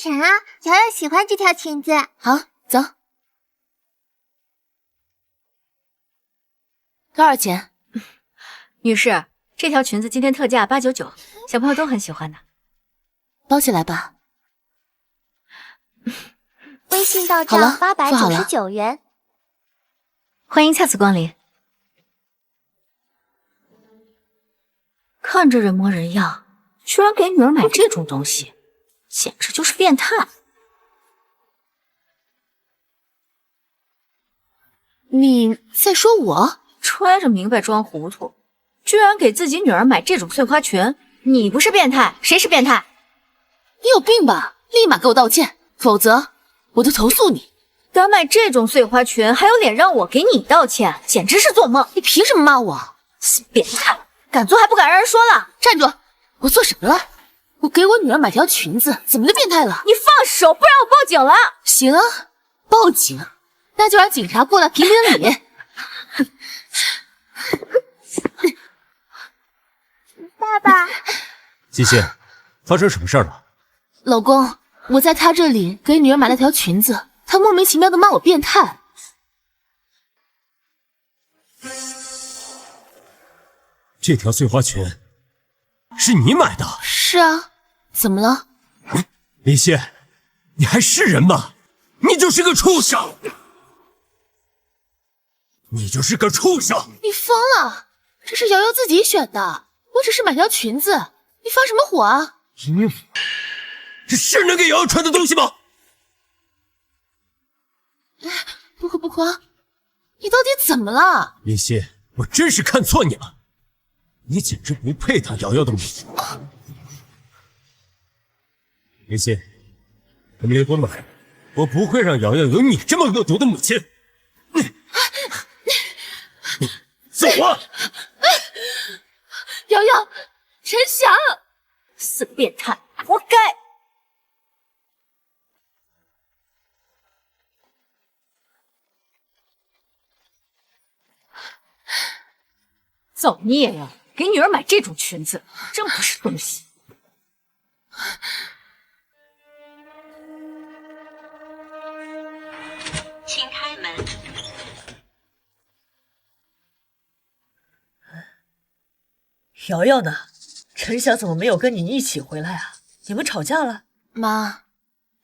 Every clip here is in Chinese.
钱啊，瑶瑶喜欢这条裙子。好，走。多少钱？女士，这条裙子今天特价899，小朋友都很喜欢的。包起来吧。微信到账899元。欢迎下次光临。看着人模人样，居然给女儿买这种东西，简直就是变态。你在说我？揣着明白装糊涂，居然给自己女儿买这种碎花裙，你不是变态，谁是变态？你有病吧？立马给我道歉，否则我就投诉你。敢买这种碎花裙，还有脸让我给你道歉，简直是做梦！你凭什么骂我？变态！敢做还不敢让人说了？站住！我做什么了？我给我女儿买条裙子，怎么就变态了？你放手，不然我报警了！行啊，报警，那就让警察过来评评理。爸爸，西西，发生什么事了？老公，我在他这里给女儿买了条裙子，他莫名其妙的骂我变态。这条碎花裙是你买的？是啊，怎么了？林希，你还是人吗？你就是个畜生！你就是个畜生！你疯了？这是瑶瑶自己选的，我只是买条裙子，你发什么火啊？这是能给瑶瑶穿的东西吗？不哭不哭，你到底怎么了？林希，我真是看错你了，你简直不配当瑶瑶的母亲。林希，我们离婚吧，我不会让瑶瑶有你这么恶毒的母亲。走啊！瑶瑶，陈翔，死变态，活该！造孽呀！给女儿买这种裙子，真不是东西。请开门。瑶瑶呢？陈翔怎么没有跟你一起回来啊？你们吵架了？妈，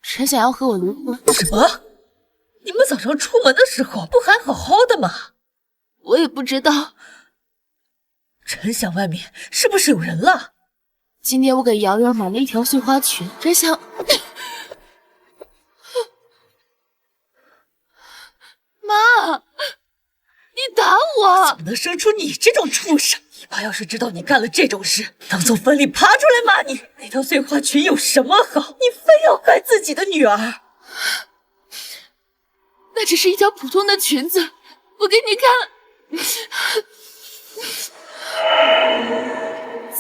陈想要和我离婚。什么？你们早上出门的时候不还好好的吗？我也不知道。陈翔外面是不是有人了？今天我给瑶瑶买了一条碎花裙，陈翔……妈，你打我！怎么能生出你这种畜生？你爸要是知道你干了这种事，能从坟里爬出来骂你。那条碎花裙有什么好？你非要害自己的女儿？那只是一条普通的裙子，我给你看。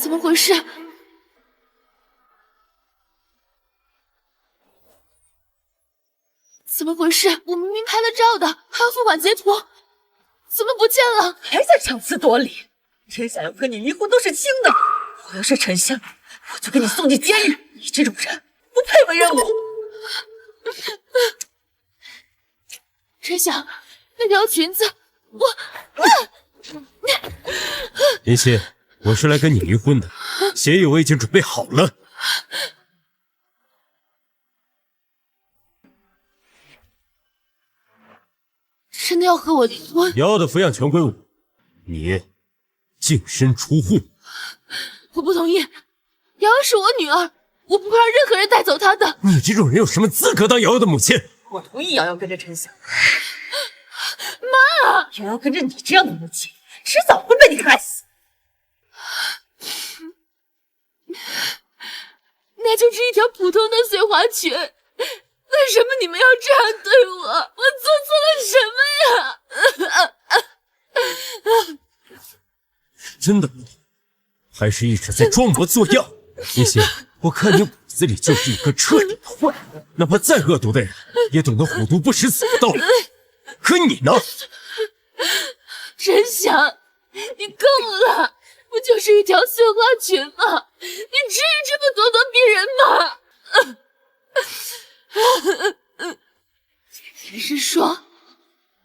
怎么回事？怎么回事？我明明拍了照的，还要付款截图，怎么不见了？还在强词夺理！陈想要和你离婚都是轻的，我要是陈香，我就给你送进监狱。你这种人不配为人母。陈想，那条裙子，林希，我是来跟你离婚的，协议我已经准备好了。真的要和我离婚？瑶瑶的抚养权归我，你净身出户。我不同意，瑶瑶是我女儿，我不会让任何人带走她的。你这种人有什么资格当瑶瑶的母亲？我同意瑶瑶跟着陈翔。妈，瑶瑶跟着你这样的母亲，迟早会被你害死。那就是一条普通的碎花裙，为什么你们要这样对我？我做错了什么呀？真的不懂，还是一直在装模作样？林希，我看你骨子里就是一个彻底的坏人，哪怕再恶毒的人，也懂得虎毒不食子的道理。可你呢？陈翔，你够了！不就是一条碎花裙吗？你至于这么咄咄逼人吗？你是说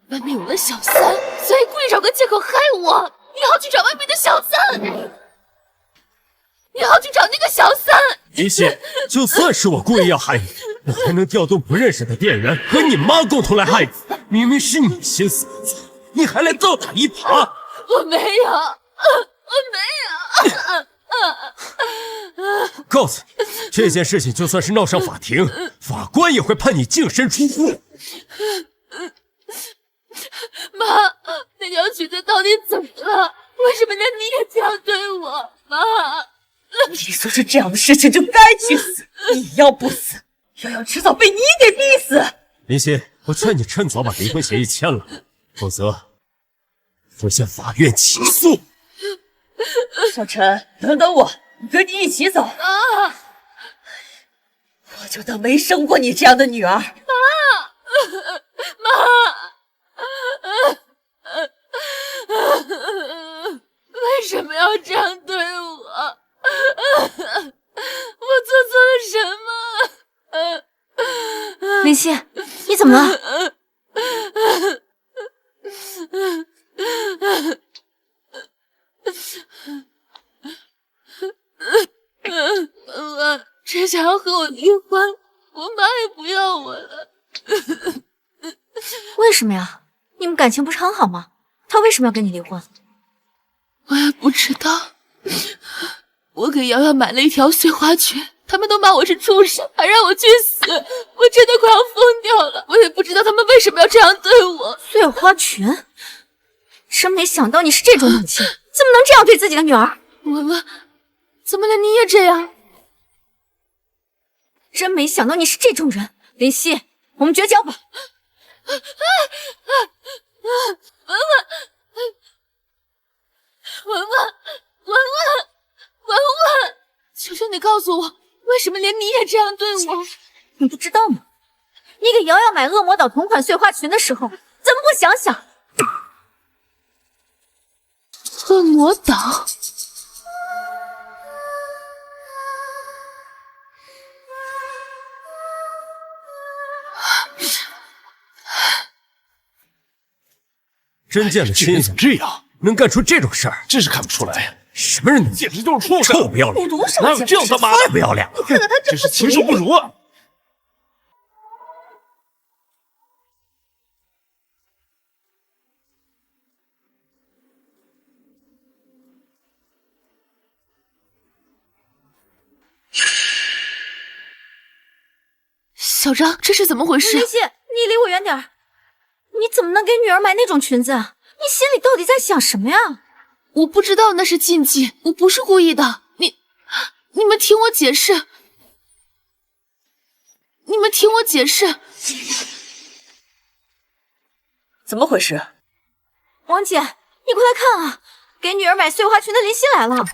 外面有了小三，所以故意找个借口害我？你好去找外面的小三，你好去找那个小三。林夕，就算是我故意要害你，我还能调动不认识的店员和你妈共同来害你。明明是你心思不错，你还来倒打一耙。我没有，我没有。告诉你，这件事情就算是闹上法庭，法官也会判你净身出户。妈，那条裙子到底怎么了？为什么连你也这样对我？妈，你说是这样的事情就该去死，你要不死，又要迟早被你给逼死。林夕，我劝你趁早把离婚协议签了，否则会向法院起诉。小陈，等等我，跟你一起走。啊！我就当没生过你这样的女儿。为什么要这样对我？我做错了什么？林夕，你怎么了？我只想要和我离婚，我妈也不要我了。为什么呀？你们感情不是很好吗？他为什么要跟你离婚？我也不知道。我给瑶瑶买了一条碎花裙，他们都骂我是畜生，还让我去死，我真的快要疯掉了。我也不知道他们为什么要这样对我。碎花裙，真没想到你是这种母亲，怎么能这样对自己的女儿？文文，怎么了？你也这样？真没想到你是这种人，林夕，我们绝交吧。文文，求求你告诉我，为什么连你也这样对我？你不知道吗？你给瑶瑶买恶魔岛同款碎花裙的时候，怎么不想想？恶魔岛。真见了亲戚这样，能干出这种事儿，真是看不出来呀！什么人？简直就是畜生！臭不要脸！哪有这样他妈的？太不要脸了！你看看他这真是禽兽不如啊！小张，这是怎么回事？林夕，你离我远点儿！你怎么能给女儿买那种裙子啊？你心里到底在想什么呀？我不知道那是禁忌，我不是故意的。你们听我解释。你们听我解释。怎么回事？王姐，你快来看啊！给女儿买碎花裙的林夕来了。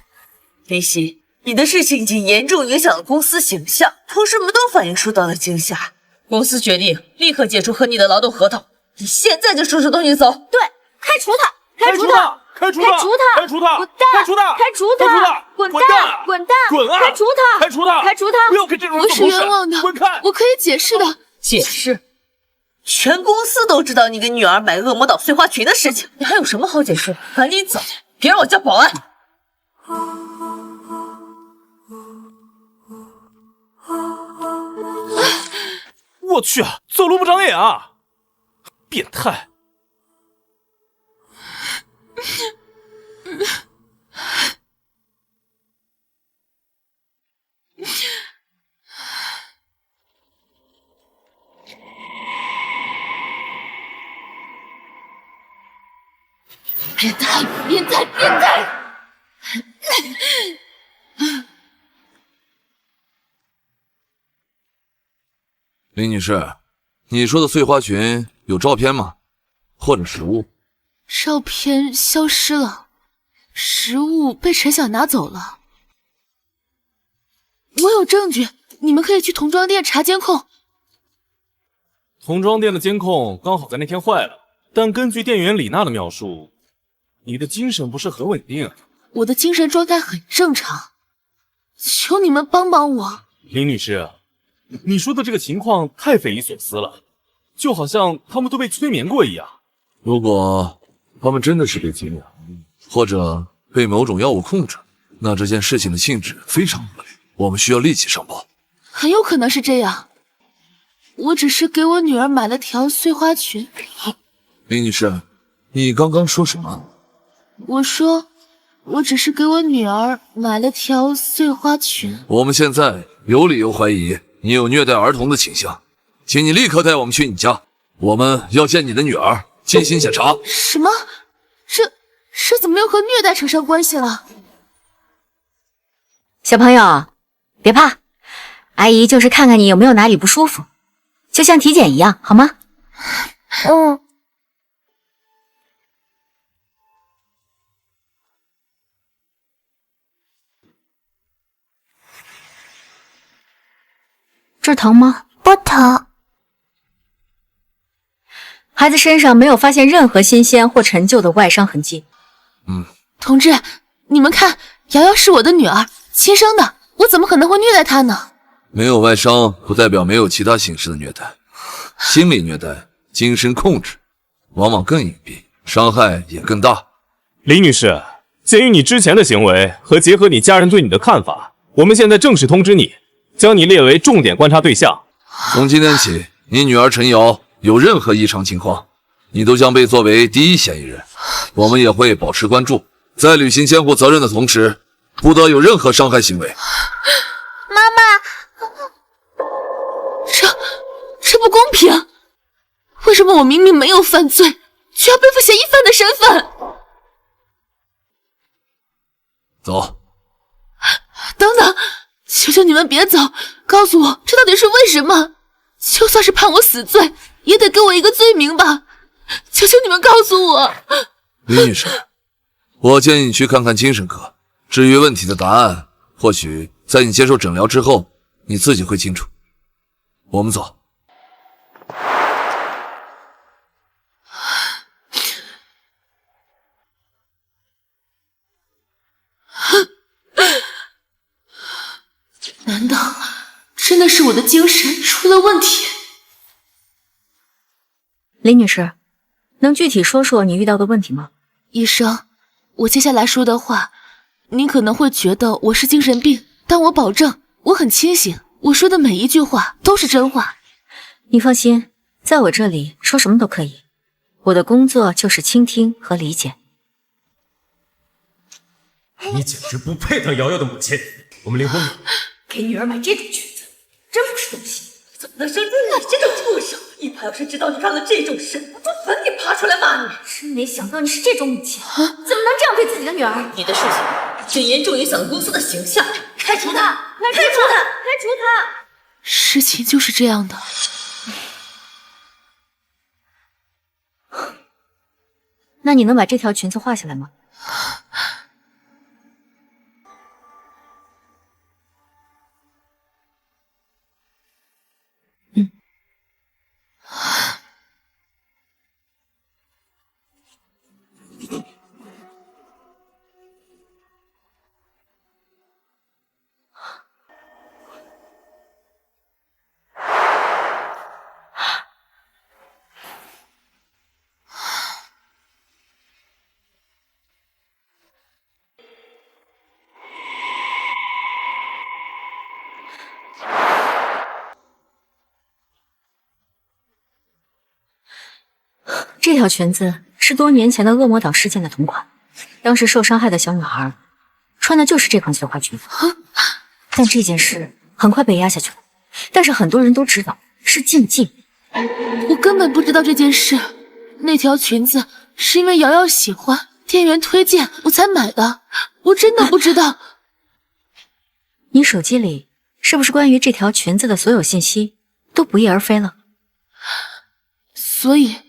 林夕，你的事情已经严重影响了公司形象，同事们都反映受到了惊吓。公司决定立刻解除和你的劳动合同，你现在就收拾东西走。对，开除他！开除他！开除开除他！开除他！滚蛋！开除他！开除他！滚蛋！滚蛋！滚啊！开除他！开除他！开除他！不要跟这种人我是做同事！冤枉的，滚开！我可以解释的。解释？全公司都知道你给女儿买恶魔岛碎花裙的事情，你还有什么好解释的？赶紧走，别让我叫保安。我去啊，走路不长眼啊！变态！变态！变态！变态！林女士，你说的碎花裙有照片吗？或者实物？照片消失了，实物被陈晓拿走了。我有证据，你们可以去童装店查监控。童装店的监控刚好在那天坏了，但根据店员李娜的描述，你的精神不是很稳定啊。我的精神状态很正常，求你们帮帮我。林女士，你说的这个情况太匪夷所思了，就好像他们都被催眠过一样。如果他们真的是被禁了，或者被某种药物控制，那这件事情的性质非常恶劣，我们需要立即上报。很有可能是这样。我只是给我女儿买了条碎花裙。林女士，你刚刚说什么？我说，我只是给我女儿买了条碎花裙。我们现在有理由怀疑你有虐待儿童的倾向，请你立刻带我们去你家，我们要见你的女儿进行检查。什么？这怎么又和虐待扯上关系了？小朋友，别怕，阿姨就是看看你有没有哪里不舒服，就像体检一样，好吗？嗯。这儿疼吗？不疼。孩子身上没有发现任何新鲜或陈旧的外伤痕迹。同志，你们看，瑶瑶是我的女儿，亲生的，我怎么可能会虐待她呢？没有外伤不代表没有其他形式的虐待，心理虐待、精神控制往往更隐蔽，伤害也更大。李女士，鉴于你之前的行为和结合你家人对你的看法，我们现在正式通知你，将你列为重点观察对象。从今天起，你女儿陈瑶有任何异常情况，你都将被作为第一嫌疑人，我们也会保持关注，在履行监护责任的同时，不得有任何伤害行为。妈妈，这不公平！为什么我明明没有犯罪，却要背负嫌疑犯的身份？走。等等，求求你们别走，告诉我这到底是为什么？就算是判我死罪，也得给我一个罪名吧！求求你们告诉我。李女士，我建议你去看看精神科，至于问题的答案，或许在你接受诊疗之后，你自己会清楚。我们走。难道真的是我的精神出了问题？林女士，能具体说说你遇到的问题吗？医生，我接下来说的话，您可能会觉得我是精神病，但我保证我很清醒，我说的每一句话都是真话。你放心，在我这里说什么都可以，我的工作就是倾听和理解。你简直不配当瑶瑶的母亲，我们离婚吧。给女儿买这种裙子，真不是东西！怎么能生出你这种畜生？一怕要是知道你干了这种事，我从坟里爬出来骂你！真没想到你是这种母亲，怎么能这样对自己的女儿？你的事情却严重影响了公司的形象，开除他！开除他！开除他！事情就是这样的。那你能把这条裙子画下来吗？这条裙子是多年前的恶魔岛事件的同款，当时受伤害的小女孩穿的就是这款碎花裙子。但这件事很快被压下去了，但是很多人都知道是禁忌。我根本不知道这件事，那条裙子是因为瑶瑶喜欢，店员推荐我才买的，我真的不知道。你手机里是不是关于这条裙子的所有信息都不翼而飞了？所以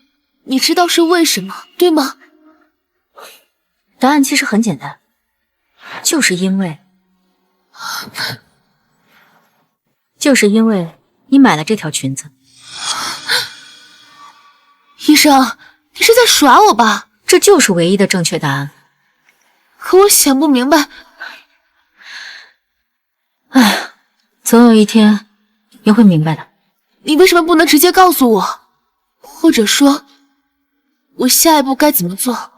你知道是为什么，对吗？答案其实很简单，就是因为你买了这条裙子。医生，你是在耍我吧？这就是唯一的正确答案。可我想不明白。哎，总有一天也会明白的。你为什么不能直接告诉我，或者说，我下一步该怎么做？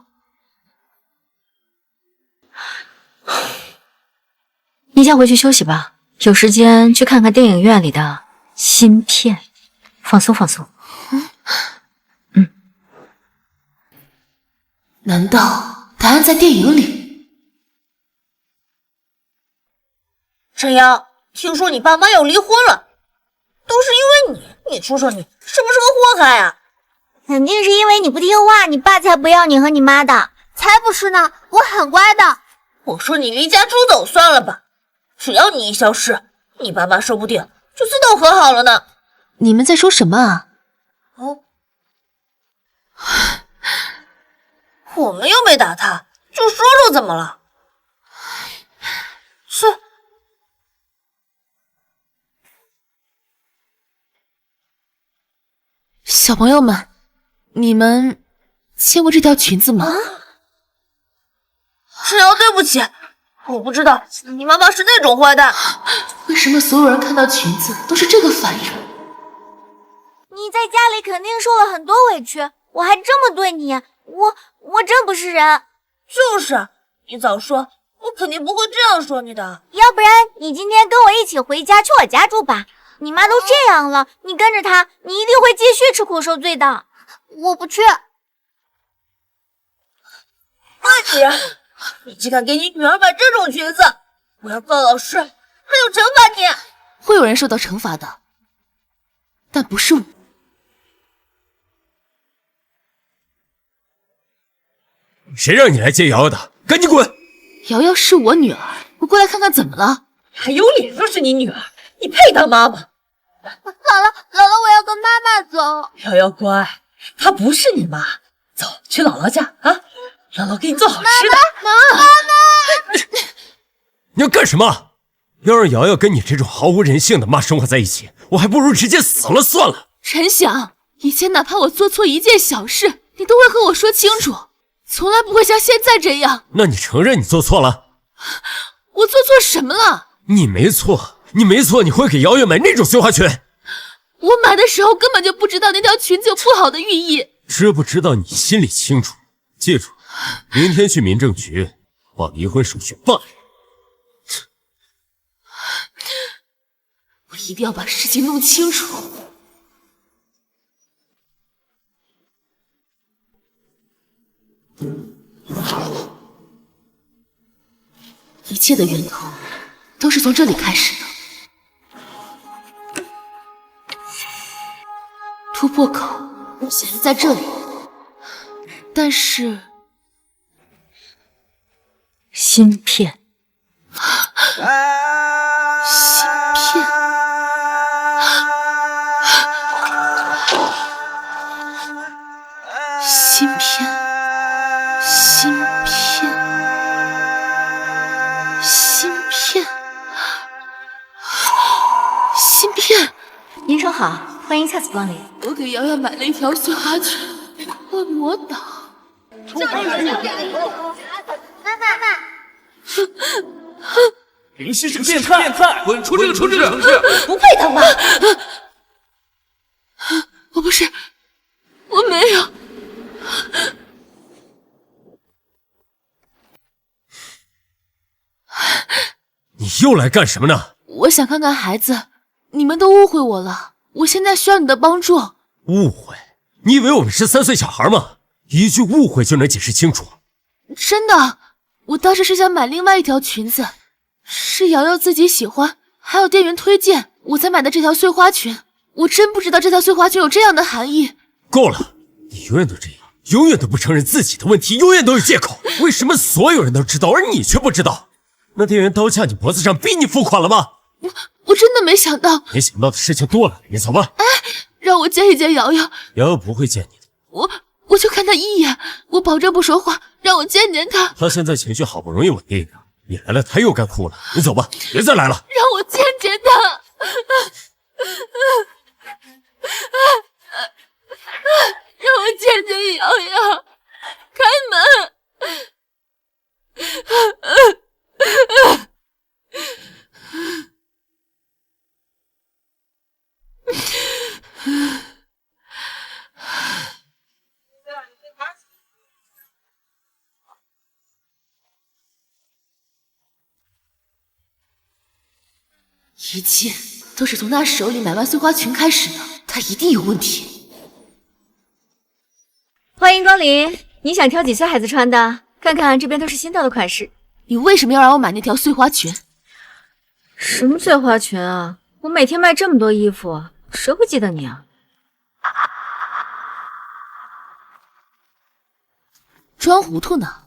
你先回去休息吧，有时间去看看电影院里的新片，放松放松。难道答案在电影里？沈阳，听说你爸妈要离婚了，都是因为你。你说说你是不是个祸害啊？肯定是因为你不听话，你爸才不要你和你妈的。才不是呢，我很乖的。我说你离家出走算了吧，只要你一消失，你爸妈说不定就自动和好了呢。你们在说什么啊？哦，我们又没打他，就说说怎么了？是。小朋友们，你们见过这条裙子吗？沈瑶，对不起，我不知道你妈妈是那种坏蛋。为什么所有人看到裙子都是这个反应？你在家里肯定受了很多委屈，我还这么对你，我真不是人。就是，你早说，我肯定不会这样说你的。要不然你今天跟我一起回家去我家住吧。你妈都这样了，你跟着她，你一定会继续吃苦受罪的。我不去。你竟敢给你女儿买这种裙子，我要告老师，还有惩罚你。会有人受到惩罚的，但不是我。谁让你来接瑶瑶的？赶紧滚！瑶瑶是我女儿，我过来看看怎么了。还有脸说是你女儿？你配当妈妈？姥姥，我要跟妈妈走。瑶瑶乖，她不是你妈，走去姥姥家啊，姥姥给你做好吃的。妈妈，你要干什么？要让瑶瑶跟你这种毫无人性的妈生活在一起，我还不如直接死了算了。陈翔，以前哪怕我做错一件小事，你都会和我说清楚，从来不会像现在这样。那你承认你做错了？我做错什么了？你没错，你会给瑶瑶买那种碎花裙。我买的时候根本就不知道那条裙子有不好的寓意。知不知道你心里清楚。记住，明天去民政局把离婚手续办了。我一定要把事情弄清楚。一切的源头都是从这里开始的。突破口显然在这里，但是芯片，芯片，芯片，芯片，芯片，芯片。您收好，欢迎下次光临。我给瑶瑶买了一条碎花裙，恶魔岛。妈，林夕是个变态，滚出这个城市！不配当妈。我不是，我没有。你又来干什么呢？我想看看孩子，你们都误会我了，我现在需要你的帮助。误会？你以为我们是3岁小孩吗？一句误会就能解释清楚？真的，我当时是想买另外一条裙子，是瑶瑶自己喜欢，还有店员推荐，我才买的这条碎花裙。我真不知道这条碎花裙有这样的含义。够了，你永远都这样，永远都不承认自己的问题，永远都有借口。为什么所有人都知道，而你却不知道？那店员刀架你脖子上逼你付款了吗？我真的没想到。没想到的事情多了，你走吧。让我见一见瑶瑶。瑶瑶不会见你的。我就看她一眼，我保证不说话，让我见见她。她现在情绪好不容易稳定了，你来了她又该哭了。你走吧，别再来了。让我见见她。让我见见瑶瑶，开门。一切都是从他手里买完碎花裙开始的，他一定有问题。欢迎光临，你想挑几岁孩子穿的？看看这边都是新到的款式。你为什么要让我买那条碎花裙？什么碎花裙啊？我每天卖这么多衣服，谁会记得你啊？装糊涂呢？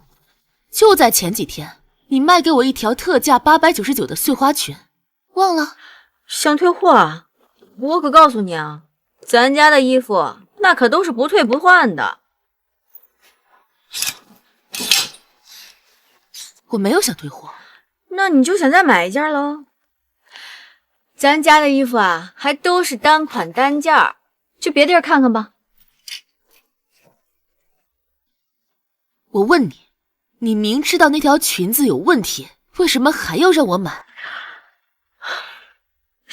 就在前几天，你卖给我一条特价899的碎花裙，忘了？想退货啊？我可告诉你啊，咱家的衣服那可都是不退不换的。我没有想退货。那你就想再买一件喽？咱家的衣服啊，还都是单款单件，去别地儿看看吧。我问你，你明知道那条裙子有问题，为什么还要让我买？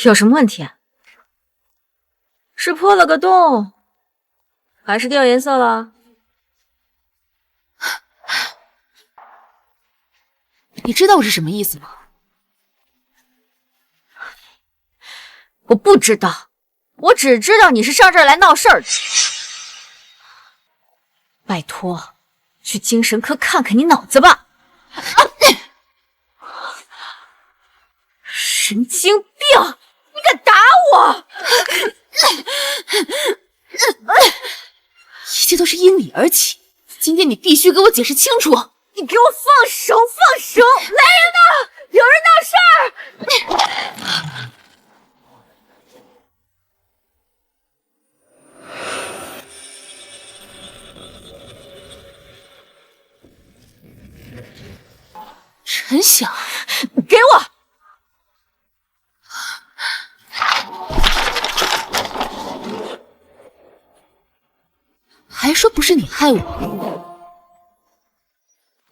有什么问题？是破了个洞，还是掉颜色了？你知道我是什么意思吗？我不知道，我只知道你是上这儿来闹事儿的。拜托，去精神科看看你脑子吧。神经病！你敢打我！一切都是因你而起，今天你必须给我解释清楚。你给我放手！放手！来人呐！有人闹事儿！陈晓，给我！还说不是你害我，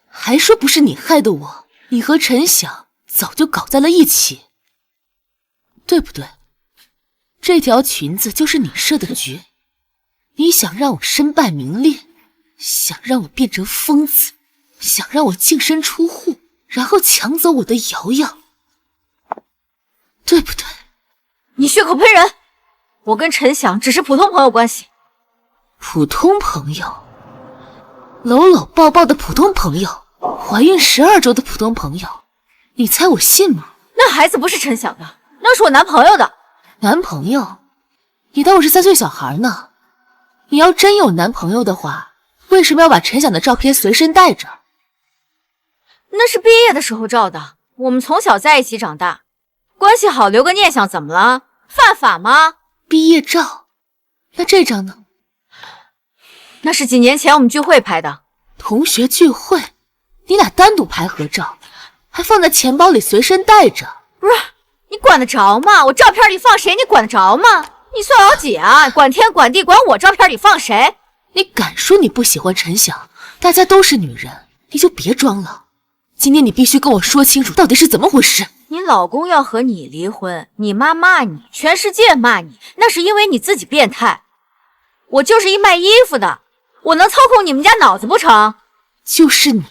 还说不是你害的我，你和陈晓早就搞在了一起，对不对？这条裙子就是你设的局，你想让我身败名裂，想让我变成疯子，想让我净身出户，然后抢走我的瑶瑶，对不对？你血口喷人！我跟陈晓只是普通朋友关系。普通朋友，搂搂抱抱的普通朋友，怀孕12周的普通朋友，你猜我信吗？那孩子不是陈晓的，那是我男朋友的。男朋友？你当我是3岁小孩呢？你要真有男朋友的话，为什么要把陈晓的照片随身带着？那是毕业的时候照的，我们从小在一起长大，关系好留个念想怎么了？犯法吗？毕业照？那这张呢？那是几年前我们聚会拍的。同学聚会？你俩单独拍合照，还放在钱包里随身带着？不是，你管得着吗？我照片里放谁你管得着吗？你算老几啊？管天管地管我照片里放谁？你敢说你不喜欢陈晓？大家都是女人，你就别装了。今天你必须跟我说清楚到底是怎么回事。你老公要和你离婚，你妈骂你，全世界骂你，那是因为你自己变态。我就是一卖衣服的，我能操控你们家脑子不成？就是你，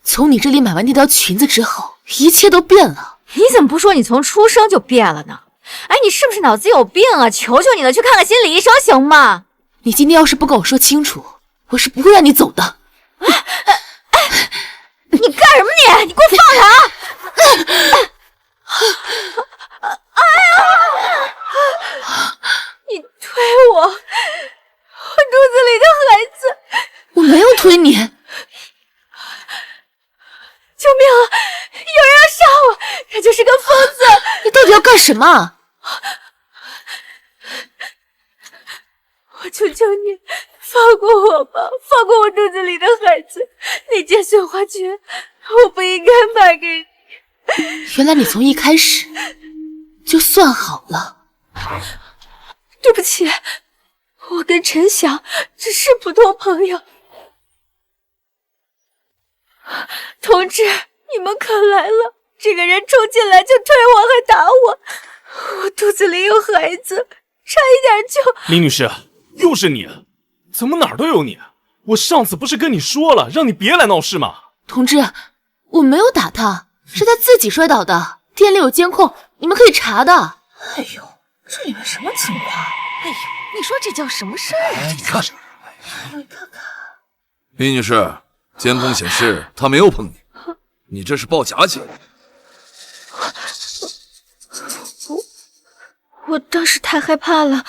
从你这里买完那条裙子之后，一切都变了。你怎么不说你从出生就变了呢？哎，你是不是脑子有病啊？求求你了，去看看心理医生行吗？你今天要是不跟我说清楚，我是不会让你走的。你干什么你？你给我放开！哎呀！你推我，我肚子里的孩子！我没有推你！救命啊！有人要杀我！他就是个疯子！你到底要干什么？我求求你，放过我吧，放过我肚子里的孩子。那件碎花裙，我不应该买给你。原来你从一开始就算好了。对不起，我跟陈晓只是普通朋友。同志，你们可来了！这个人冲进来就推我，还打我。我肚子里有孩子，差一点就……林女士，又是你，怎么哪儿都有你？我上次不是跟你说了，让你别来闹事吗？同志，我没有打他，是他自己摔倒的。店里有监控，你们可以查的。哎呦，这里面什么情况？哎呦，你说这叫什么事儿啊？你看，你看看，李女士，监控显示他没有碰你，你这是报假警。我当时太害怕了，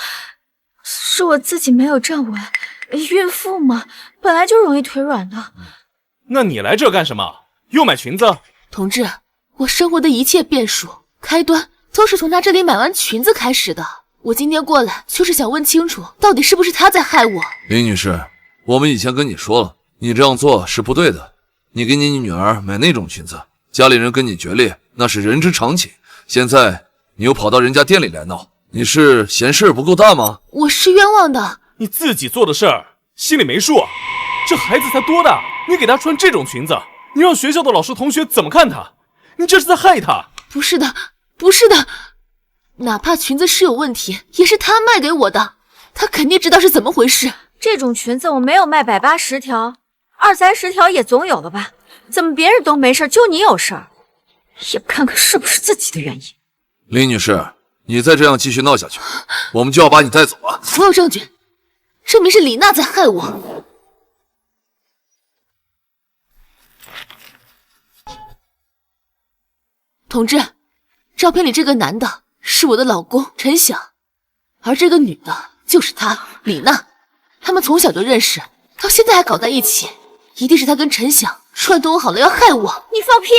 是我自己没有站稳。孕妇嘛，本来就容易腿软的。那你来这干什么？又买裙子？同志，我生活的一切变数开端都是从他这里买完裙子开始的。我今天过来就是想问清楚，到底是不是他在害我？李女士，我们以前跟你说了，你这样做是不对的。你给你女儿买那种裙子，家里人跟你决裂，那是人之常情。现在你又跑到人家店里来闹，你是嫌事儿不够大吗？我是冤枉的。你自己做的事儿心里没数啊？这孩子才多大，你给他穿这种裙子，你让学校的老师同学怎么看他？你这是在害他。不是的，不是的，哪怕裙子是有问题，也是他卖给我的，他肯定知道是怎么回事。这种裙子我没有卖180条，20-30条也总有了吧？怎么别人都没事，就你有事儿？也不看看是不是自己的原因。李女士，你再这样继续闹下去，我们就要把你带走了。我有证据，证明是李娜在害我。同志，照片里这个男的是我的老公陈晓，而这个女的就是他李娜，他们从小就认识，到现在还搞在一起，一定是他跟陈晓串通好了要害我。你放屁！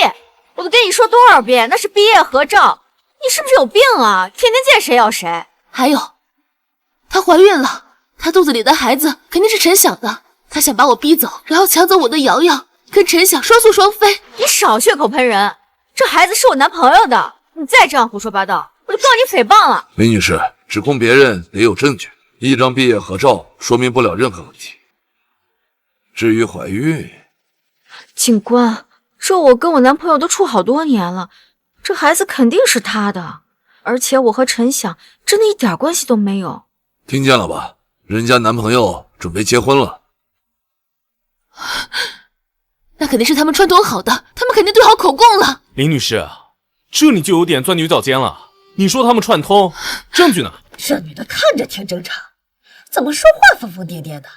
我都跟你说多少遍，那是毕业合照，你是不是有病啊？天天见谁要谁。还有，她怀孕了，她肚子里的孩子肯定是陈晓的，她想把我逼走，然后抢走我的瑶瑶，跟陈晓双宿双飞。你少血口喷人，这孩子是我男朋友的，你再这样胡说八道，我就告你诽谤了。李女士，指控别人得有证据，一张毕业合照说明不了任何问题。至于怀孕，警官，这我跟我男朋友都处好多年了，这孩子肯定是他的，而且我和陈晓真的一点关系都没有。听见了吧？人家男朋友准备结婚了。那肯定是他们串通好的，他们肯定对好口供了。林女士，这你就有点钻牛角尖了。你说他们串通，证据呢？这女的看着挺正常，怎么说话疯疯癫癫的？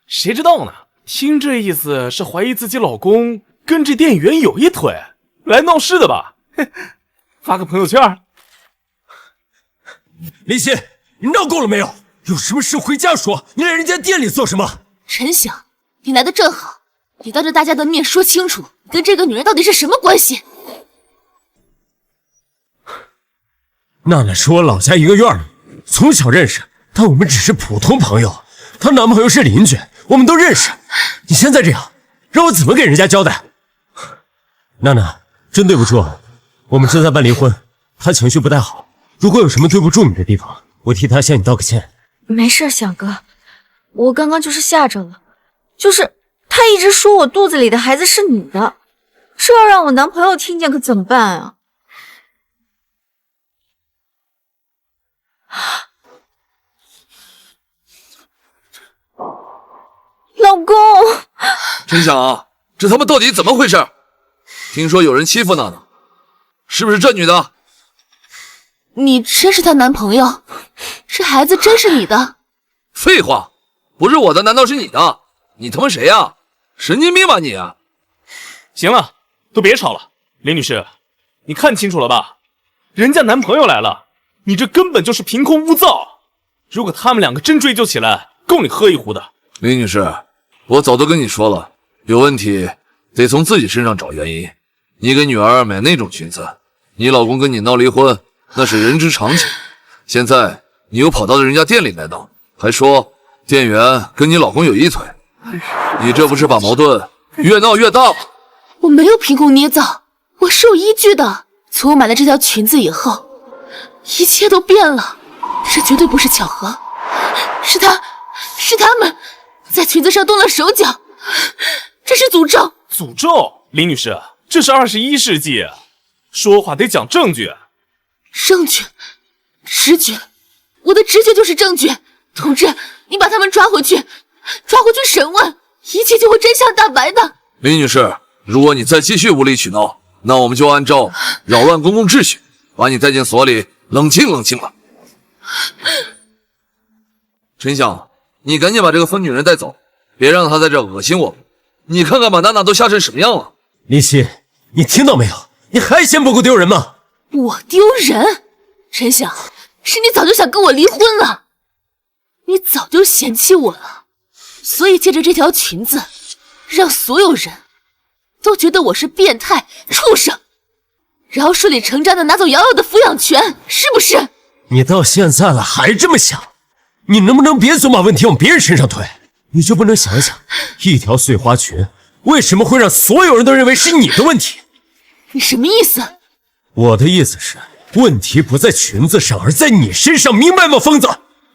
谁知道呢？听这意思是怀疑自己老公跟这店员有一腿，来闹事的吧？发个朋友圈。林欣，你闹够了没有？有什么事回家说，你来人家店里做什么？陈晓，你来的正好，你当着大家的面说清楚，跟这个女人到底是什么关系？娜娜是我老家一个院里，从小认识，但我们只是普通朋友。她男朋友是邻居，我们都认识。你现在这样，让我怎么给人家交代？娜娜，真对不住，我们正在办离婚，她情绪不太好。如果有什么对不住你的地方，我替她向你道个歉。没事，响哥，我刚刚就是吓着了，就是他一直说我肚子里的孩子是你的，这要让我男朋友听见可怎么办啊？老公，陈晓，这他妈到底怎么回事？听说有人欺负娜娜，是不是这女的？你真是她男朋友？这孩子真是你的？废话，不是我的难道是你的？你他妈谁呀？神经病吧你啊！行了，都别吵了。林女士，你看清楚了吧？人家男朋友来了，你这根本就是凭空诬造。如果他们两个真追究起来，够你喝一壶的。林女士，我早都跟你说了，有问题得从自己身上找原因。你给女儿买那种裙子，你老公跟你闹离婚，那是人之常情。现在你又跑到人家店里来闹，还说店员跟你老公有一腿，你这不是把矛盾越闹越大吗？我没有凭空捏造，我是有依据的。从我买了这条裙子以后，一切都变了，这绝对不是巧合，是他们在裙子上动了手脚，这是诅咒。诅咒？林女士，这是21世纪，说话得讲证据。证据？直觉？我的直觉就是证据。同志，你把他们抓回去审问，一切就会真相大白的。林女士，如果你再继续无理取闹，那我们就按照扰乱公共秩序把你带进所里冷静冷静了。丞相，你赶紧把这个疯女人带走，别让她在这恶心我们。你看看把娜娜都吓成什么样了。林夕，你听到没有？你还嫌不够丢人吗？我丢人？丞相，是你早就想跟我离婚了，你早就嫌弃我了，所以借着这条裙子，让所有人都觉得我是变态畜生，然后顺理成章的拿走瑶瑶的抚养权，是不是？你到现在了还这么想？你能不能别总把问题往别人身上推？你就不能想想，一条碎花裙为什么会让所有人都认为是你的问题？你什么意思？我的意思是，问题不在裙子上，而在你身上，明白吗，疯子？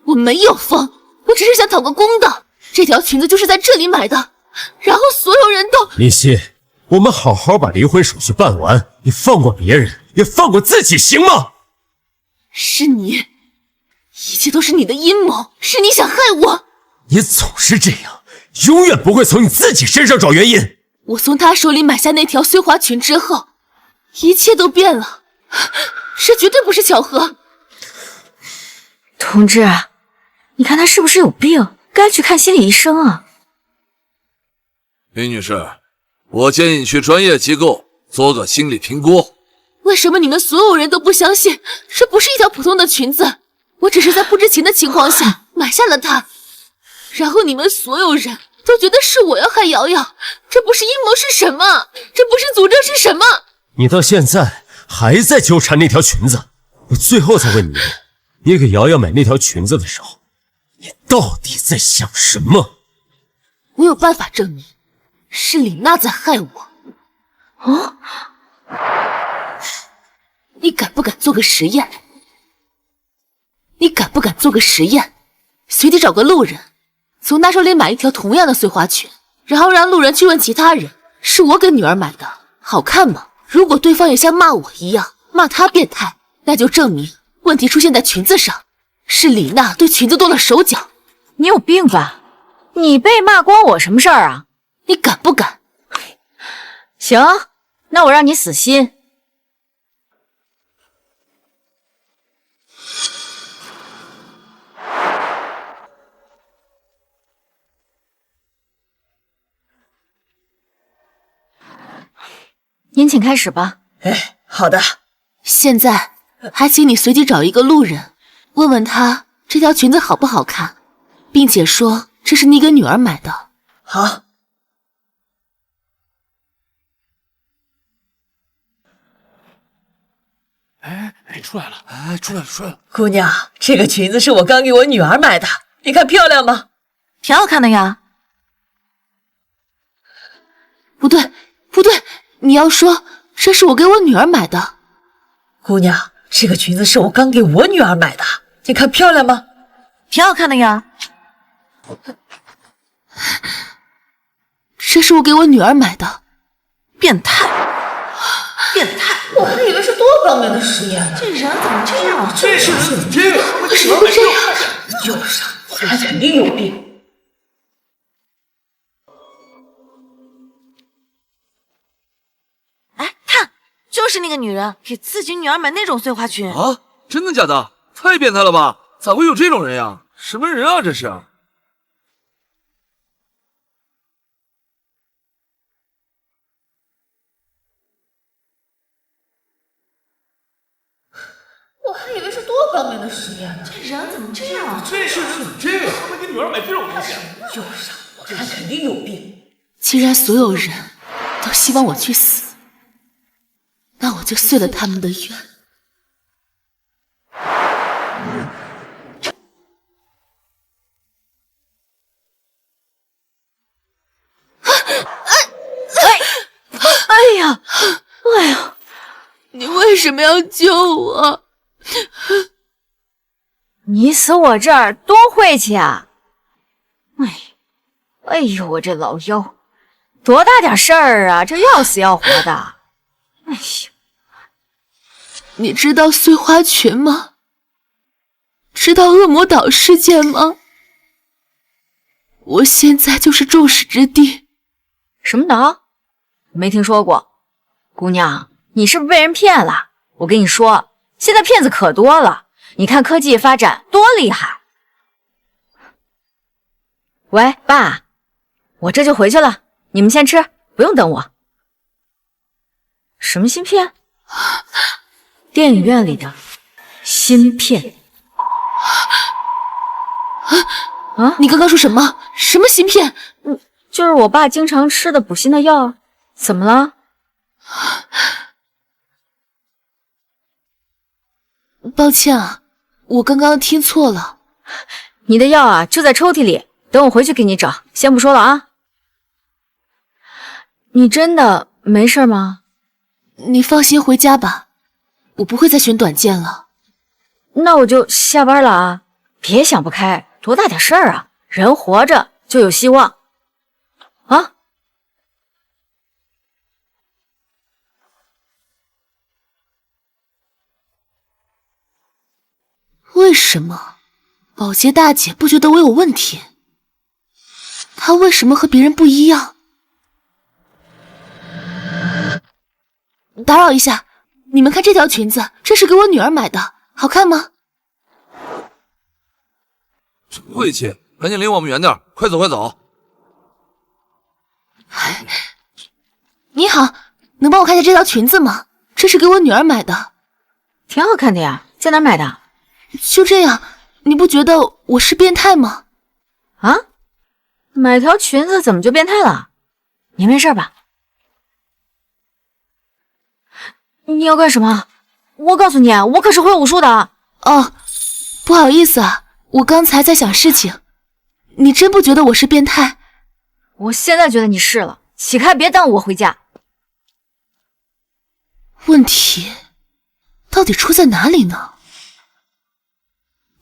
我没有疯，我只是想讨个公道。这条裙子就是在这里买的，然后所有人都……林夕，我们好好把离婚手续办完，你放过别人，也放过自己，行吗？是你，一切都是你的阴谋，是你想害我。你总是这样，永远不会从你自己身上找原因。我从他手里买下那条碎花裙之后，一切都变了，这绝对不是巧合。同志，你看他是不是有病？该去看心理医生啊。林女士，我建议你去专业机构做个心理评估。为什么你们所有人都不相信这不是一条普通的裙子？我只是在不知情的情况下买下了它，然后你们所有人都觉得是我要害瑶瑶，这不是阴谋是什么？这不是诅咒是什么？你到现在还在纠缠那条裙子，我最后再问你，你给瑶瑶买那条裙子的时候，你到底在想什么？我有办法证明是李娜在害我。哦，你敢不敢做个实验？你敢不敢做个实验？随地找个路人，从他手里买一条同样的碎花裙，然后让路人去问其他人，是我给女儿买的，好看吗？如果对方也像骂我一样骂她变态，那就证明问题出现在裙子上，是李娜对裙子动了手脚。你有病吧？你被骂关我什么事儿啊？你敢不敢？行，那我让你死心。您请开始吧。哎，好的。现在还请你随机找一个路人，问问他这条裙子好不好看，并且说这是你给女儿买的。好。哎，出来了！哎，出来了！姑娘，这个裙子是我刚给我女儿买的，你看漂亮吗？挺好看的呀。不对，你要说这是我给我女儿买的。姑娘，这个裙子是我刚给我女儿买的，你看漂亮吗？挺好看的呀。这是我给我女儿买的。变态！我还以为是多高明的实验呢。这人怎么这样？这是人怎么这样？为什么会这样？就是啊，他肯定有病。哎，看，就是那个女人给自己女儿买那种碎花裙啊！真的假的？太变态了吧！咋会有这种人呀？什么人啊这是？我还以为是多高明的实验呢。这人怎么这样？这是人怎么这样？会给女儿买这种东西？就是啊，他肯定有病。既然所有人都希望我去死，那我就遂了他们的愿。哎呀，你为什么要救我？你死我这儿多晦气啊！哎呦，我这老妖，多大点事儿啊，这要死要活的。哎呀，你知道碎花裙吗？知道恶魔岛事件吗？我现在就是众矢之的。什么岛？没听说过。姑娘，你是不是被人骗了？我跟你说，现在骗子可多了，你看科技发展多厉害。喂，爸，我这就回去了，你们先吃，不用等我。什么芯片？电影院里的芯片。你刚刚说什么？什么芯片？就是我爸经常吃的补锌的药。怎么了？抱歉啊，我刚刚听错了。你的药啊，就在抽屉里，等我回去给你找。先不说了啊。你真的没事吗？你放心回家吧，我不会再选短见了。那我就下班了啊。别想不开，多大点事儿啊！人活着就有希望啊。为什么保洁大姐不觉得我有问题？她为什么和别人不一样？打扰一下，你们看这条裙子，这是给我女儿买的，好看吗？真晦气，赶紧离我们远点，快走快走。你好，能帮我看一下这条裙子吗？这是给我女儿买的。挺好看的呀，在哪儿买的？就这样，你不觉得我是变态吗？啊？买条裙子怎么就变态了？你没事吧？你要干什么？我告诉你，我可是会武术的。哦，不好意思啊，我刚才在想事情。你真不觉得我是变态？我现在觉得你是了，起开，别耽误我回家。问题到底出在哪里呢？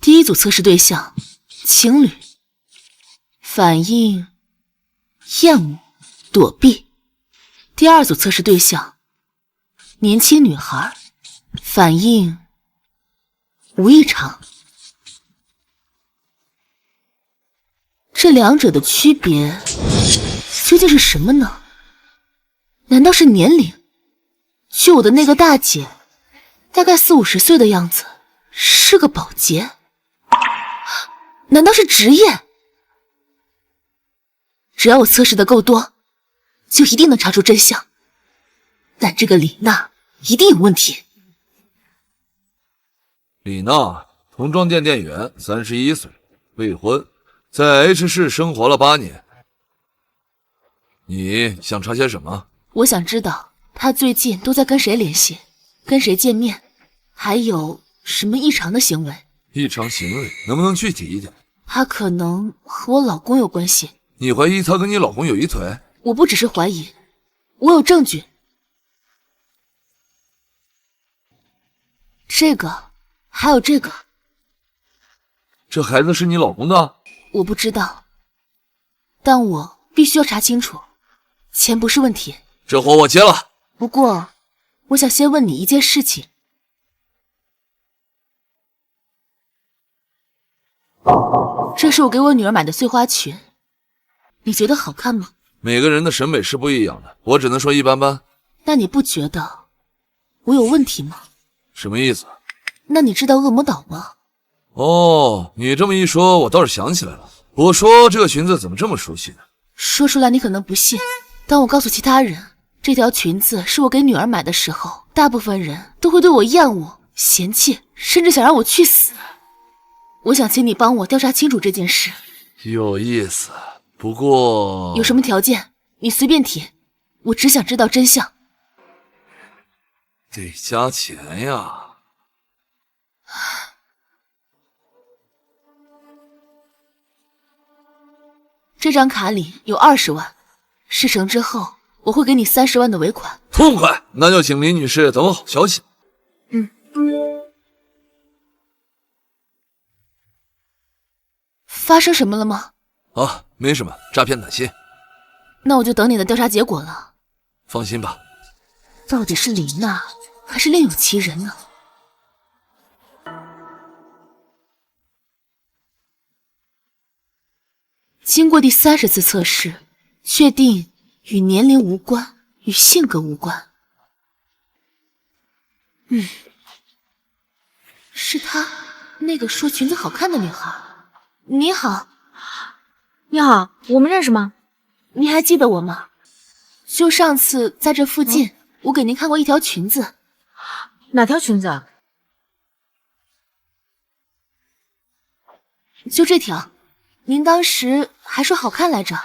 第一组测试对象情侣，反应厌恶躲避。第二组测试对象年轻女孩，反应无异常。这两者的区别究竟是什么呢？难道是年龄？据我的那个大姐，大概40、50岁的样子，是个保洁。难道是职业？只要我测试的够多，就一定能查出真相。但这个李娜一定有问题。李娜，童装店店员，31岁，未婚，在 H 市生活了8年。你想查些什么？我想知道她最近都在跟谁联系，跟谁见面，还有什么异常的行为。异常行为能不能具体一点？她可能和我老公有关系。你怀疑她跟你老公有一腿？我不只是怀疑，我有证据。这个，还有这个。这孩子是你老公的？我不知道，但我必须要查清楚。钱不是问题。这活我接了。不过，我想先问你一件事情。这是我给我女儿买的碎花裙，你觉得好看吗？每个人的审美是不一样的，我只能说一般般。那你不觉得我有问题吗？什么意思？那你知道恶魔岛吗？哦，你这么一说，我倒是想起来了。我说这个裙子怎么这么熟悉呢？说出来你可能不信，当我告诉其他人这条裙子是我给女儿买的时候，大部分人都会对我厌恶、嫌弃，甚至想让我去死。我想请你帮我调查清楚这件事。有意思，不过……有什么条件？你随便提，我只想知道真相。得加钱呀。这张卡里有20万，事成之后我会给你30万的尾款。痛快，那就请李女士等我好消息。发生什么了吗？啊，没什么，诈骗短信。那我就等你的调查结果了。放心吧。到底是李娜还是另有其人呢？经过第30次测试，确定与年龄无关，与性格无关。是她，那个说裙子好看的女孩。你好。你好，我们认识吗？你还记得我吗？就上次在这附近，我给您看过一条裙子。哪条裙子啊？就这条，您当时还说好看来着。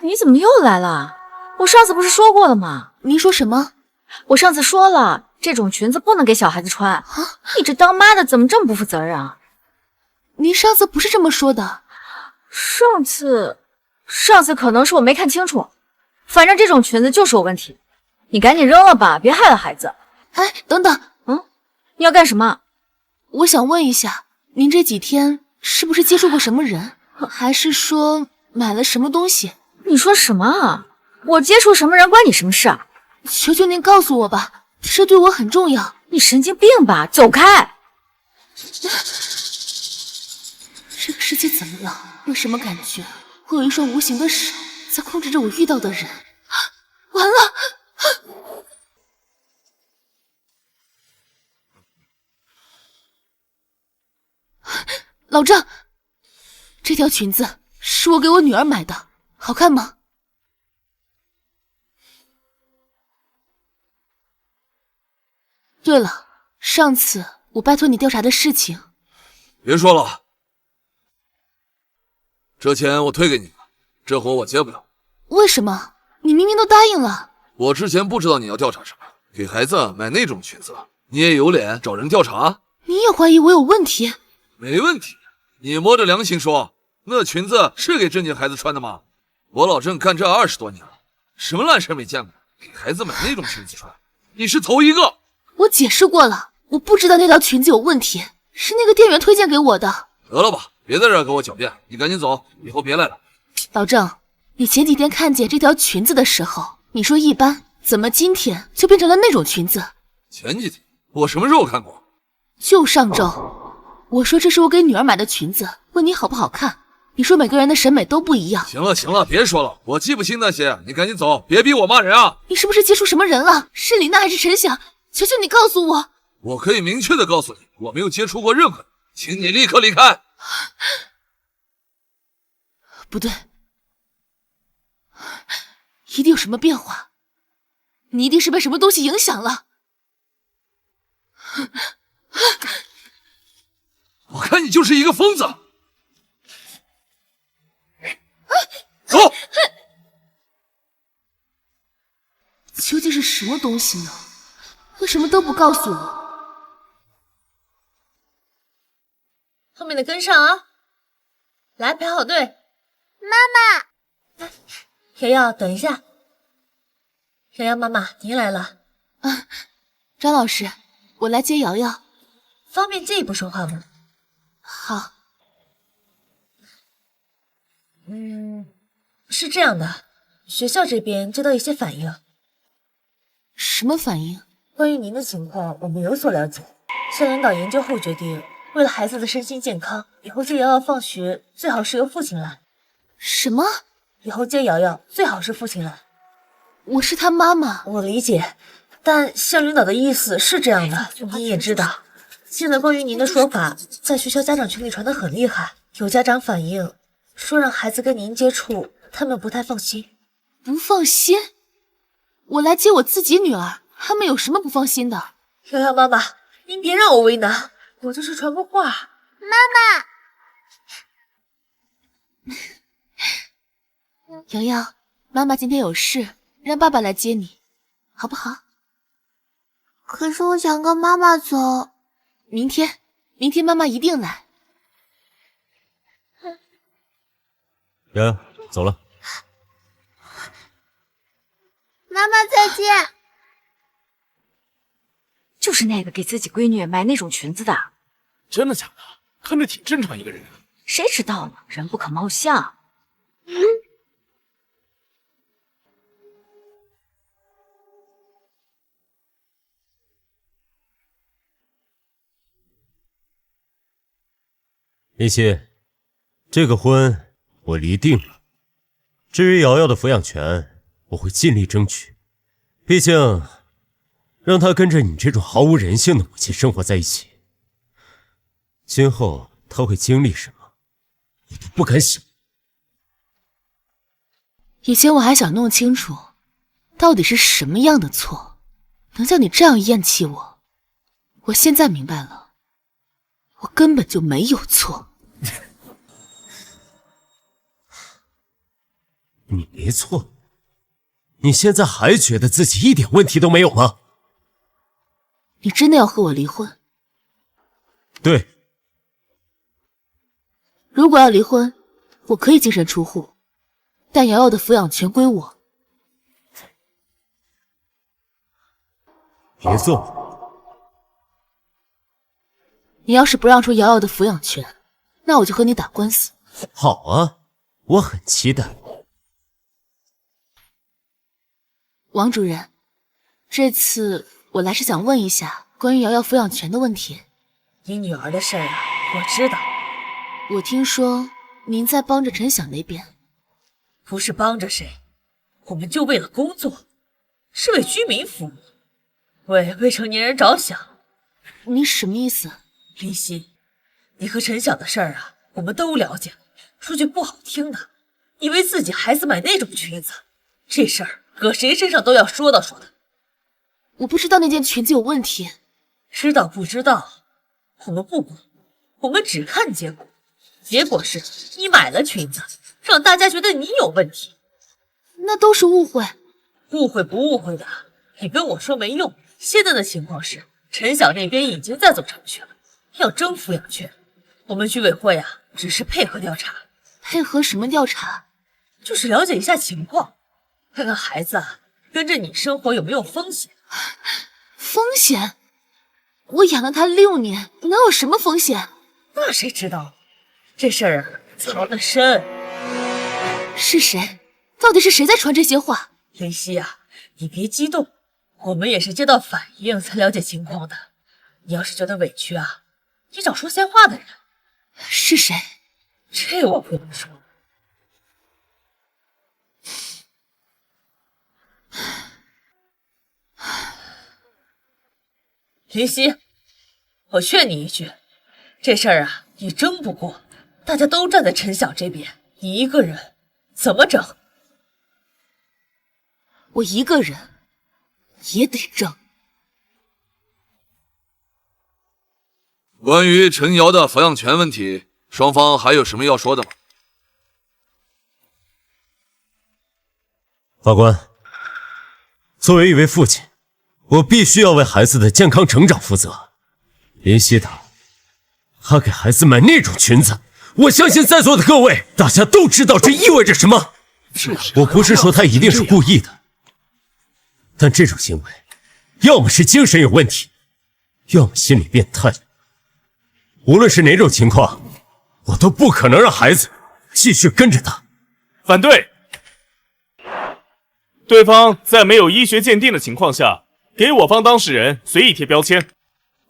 你怎么又来了？我上次不是说过了吗？您说什么？我上次说了，这种裙子不能给小孩子穿。你这当妈的怎么这么不负责任啊？您上次不是这么说的。上次可能是我没看清楚，反正这种裙子就是有问题，你赶紧扔了吧，别害了孩子。哎，等等，你要干什么？我想问一下，您这几天是不是接触过什么人，还是说买了什么东西？你说什么啊？我接触什么人关你什么事啊？求求您告诉我吧，这对我很重要。你神经病吧，走开！这个世界怎么了？为什么感觉会有一双无形的手在控制着我遇到的人？完了！老郑，这条裙子是我给我女儿买的，好看吗？对了，上次我拜托你调查的事情，别说了，这钱我退给你了，这活我接不了。为什么？你明明都答应了。我之前不知道你要调查什么，给孩子买那种裙子，你也有脸找人调查？你也怀疑我有问题？没问题，你摸着良心说，那裙子是给正经孩子穿的吗？我老郑干这20多年了，什么烂事没见过，给孩子买那种裙子穿，你是头一个。我解释过了，我不知道那条裙子有问题，是那个店员推荐给我的。得了吧，别在这儿给我狡辩，你赶紧走，以后别来了。老郑，你前几天看见这条裙子的时候，你说一般，怎么今天就变成了那种裙子？前几天我什么时候看过？就上周，我说这是我给女儿买的裙子，问你好不好看，你说每个人的审美都不一样。行了行了，别说了，我记不清那些，你赶紧走，别逼我骂人啊！你是不是接触什么人了？是李娜还是陈翔？求求你告诉我。我可以明确的告诉你，我没有接触过任何人，请你立刻离开。不对，一定有什么变化，你一定是被什么东西影响了。我看你就是一个疯子。走。究竟是什么东西呢？为什么都不告诉我？后面的跟上啊！来，排好队。妈妈，瑶瑶，等一下。瑶瑶妈妈，您来了。张老师，我来接瑶瑶。方便借一步说话吗？好。是这样的，学校这边接到一些反应。什么反应？关于您的情况，我们有所了解。校领导研究后决定，为了孩子的身心健康，以后接瑶瑶放学最好是由父亲来。什么？以后接瑶瑶最好是父亲来。我是她妈妈。我理解，但校领导的意思是这样的，你也知道，现在关于您的说法，在学校家长群里传得很厉害，有家长反映说让孩子跟您接触，他们不太放心。不放心？我来接我自己女儿，他们有什么不放心的？瑶瑶妈妈，您别让我为难，我就是传个话。妈妈。瑶瑶，妈妈今天有事，让爸爸来接你，好不好？可是我想跟妈妈走。明天妈妈一定来。瑶瑶，走了。妈妈再见。就是那个给自己闺女买那种裙子的。真的假的？看着挺正常一个人。谁知道呢？人不可貌相。林夕，这个婚我离定了。至于瑶瑶的抚养权，我会尽力争取。毕竟，让她跟着你这种毫无人性的母亲生活在一起，今后他会经历什么，我都不敢想。以前我还想弄清楚，到底是什么样的错，能叫你这样厌弃我。我现在明白了，我根本就没有错。你没错，你现在还觉得自己一点问题都没有吗？你真的要和我离婚？对。如果要离婚，我可以净身出户，但瑶瑶的抚养权归我。别做。你要是不让出瑶瑶的抚养权，那我就和你打官司。好啊，我很期待。王主任，这次我来是想问一下关于瑶瑶抚养权的问题。你女儿的事儿啊，我知道。我听说您在帮着陈晓那边。不是帮着谁，我们就为了工作，是为居民服务，为未成年人着想。你什么意思？林夕，你和陈晓的事儿啊，我们都了解。说句不好听的，你为自己孩子买那种裙子，这事儿搁谁身上都要说道说的。我不知道那件裙子有问题。知道不知道，我们不管，我们只看结果。结果是你买了裙子，让大家觉得你有问题。那都是误会。误会不误会的，你跟我说没用。现在的情况是，陈晓那边已经在走程序了，要争抚养权。我们居委会啊，只是配合调查。配合什么调查？就是了解一下情况，看看孩子啊跟着你生活有没有风险。风险？我养了他6年，能有什么风险？那谁知道？这事儿啊，藏得深。是谁？到底是谁在传这些话？林夕啊，你别激动，我们也是接到反应才了解情况的。你要是觉得委屈啊，你找说闲话的人。是谁？这我不能说。林夕，我劝你一句，这事儿啊，你争不过。大家都站在陈晓这边，你一个人怎么争？我一个人也得争。关于陈瑶的抚养权问题，双方还有什么要说的吗？法官，作为一位父亲，我必须要为孩子的健康成长负责。林夕他给孩子买那种裙子，我相信在座的各位，大家都知道这意味着什么。我不是说他一定是故意的，但这种行为，要么是精神有问题，要么心理变态。无论是哪种情况，我都不可能让孩子继续跟着他。反对！对方在没有医学鉴定的情况下，给我方当事人随意贴标签。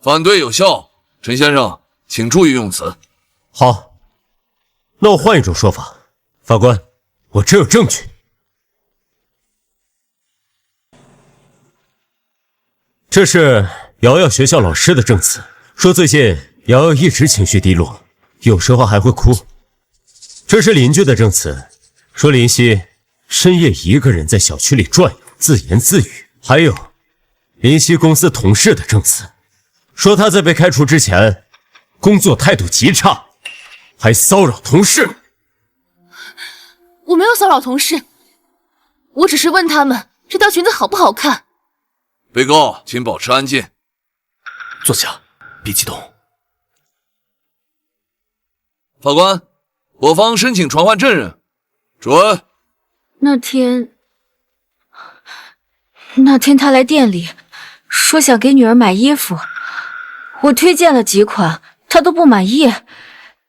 反对有效。陈先生，请注意用词。好，那我换一种说法。法官，我这有证据。这是瑶瑶学校老师的证词，说最近瑶瑶一直情绪低落，有时候还会哭。这是邻居的证词，说林夕深夜一个人在小区里转悠，自言自语。还有林夕公司同事的证词，说他在被开除之前工作态度极差，还骚扰同事。我没有骚扰同事，我只是问他们这条裙子好不好看。被告请保持安静。坐下，别激动。法官，我方申请传唤证人。准。那天他来店里说想给女儿买衣服，我推荐了几款，他都不满意。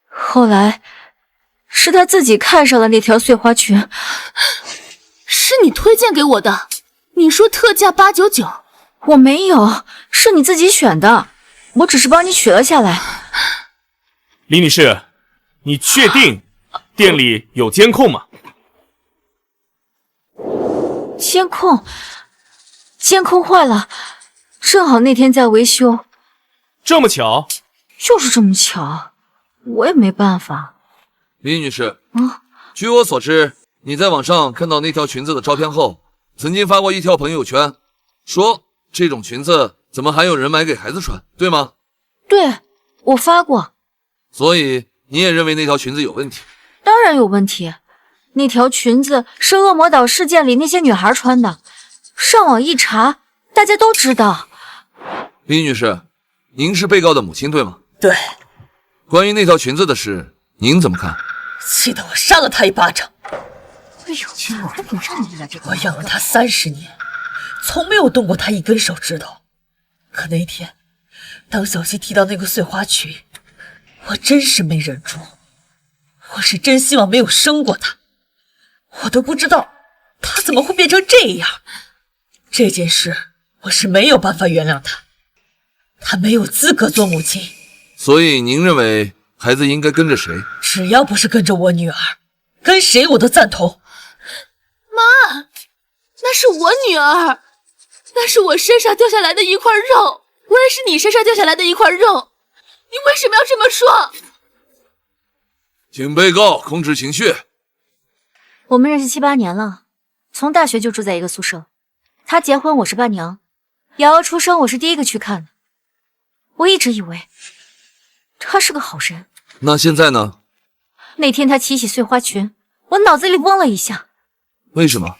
后来是他自己看上了那条碎花裙。是你推荐给我的？你说特价899。我没有，是你自己选的，我只是帮你取了下来。李女士，你确定店里有监控吗？监控坏了，正好那天在维修。这么巧？就是这么巧，我也没办法。李女士，据我所知，你在网上看到那条裙子的照片后，曾经发过一条朋友圈，说这种裙子怎么还有人买给孩子穿，对吗？对，我发过。所以你也认为那条裙子有问题？当然有问题，那条裙子是恶魔岛事件里那些女孩穿的，上网一查，大家都知道。李女士，您是被告的母亲对吗？对。关于那条裙子的事，您怎么看？气得我扇了他一巴掌。哎呦，还挺仗义的这个。我养了他30年，从没有动过他一根手指头。可那天，当小希提到那个碎花裙，我真是没忍住。我是真希望没有生过他，我都不知道他怎么会变成这样。这件事我是没有办法原谅他，他没有资格做母亲。所以您认为孩子应该跟着谁？只要不是跟着我女儿，跟谁我都赞同。妈，那是我女儿，那是我身上掉下来的一块肉，我也是你身上掉下来的一块肉，你为什么要这么说？请被告控制情绪。我们认识7、8年了，从大学就住在一个宿舍。他结婚，我是伴娘；瑶瑶出生，我是第一个去看的。我一直以为他是个好人。那现在呢？那天他提起碎花裙，我脑子里嗡了一下。为什么？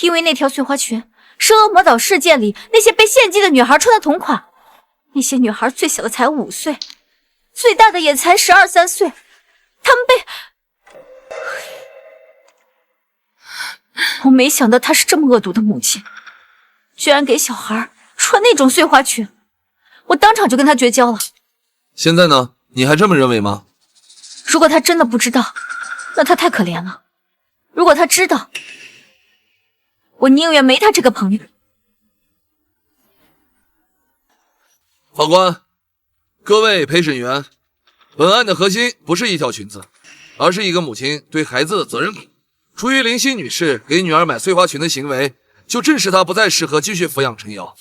因为那条碎花裙是恶魔岛事件里那些被献祭的女孩穿的同款。那些女孩最小的才5岁，最大的也才12、13岁。她们被……我没想到她是这么恶毒的母亲，居然给小孩穿那种碎花裙。我当场就跟她绝交了。现在呢？你还这么认为吗？如果她真的不知道，那她太可怜了。如果她知道，我宁愿没她这个朋友。法官，各位陪审员，本案的核心不是一条裙子，而是一个母亲对孩子的责任感。出于林夕女士给女儿买碎花裙的行为，就证实她不再适合继续抚养陈瑶。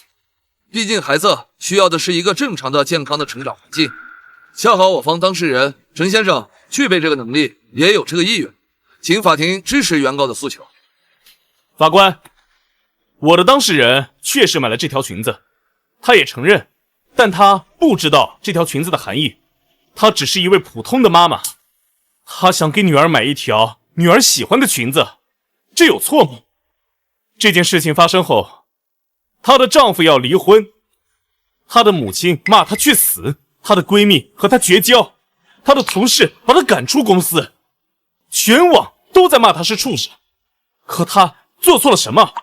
毕竟孩子需要的是一个正常的、健康的成长环境。恰好我方当事人陈先生具备这个能力，也有这个意愿，请法庭支持原告的诉求。法官，我的当事人确实买了这条裙子，他也承认，但他不知道这条裙子的含义。她只是一位普通的妈妈，她想给女儿买一条女儿喜欢的裙子，这有错吗？这件事情发生后，她的丈夫要离婚，她的母亲骂她去死，她的闺蜜和她绝交，她的同事把她赶出公司，全网都在骂她是畜生。可她做错了什么？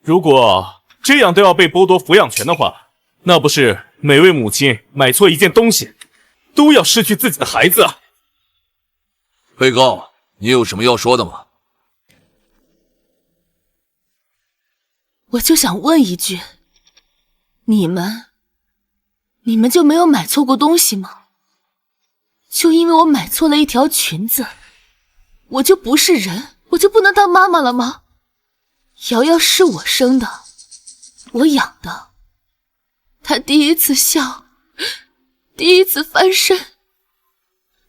如果这样都要被剥夺抚养权的话，那不是每位母亲买错一件东西都要失去自己的孩子啊？被告，你有什么要说的吗？我就想问一句，你们就没有买错过东西吗？就因为我买错了一条裙子，我就不是人，我就不能当妈妈了吗？瑶瑶是我生的，我养的，她第一次笑，第一次翻身，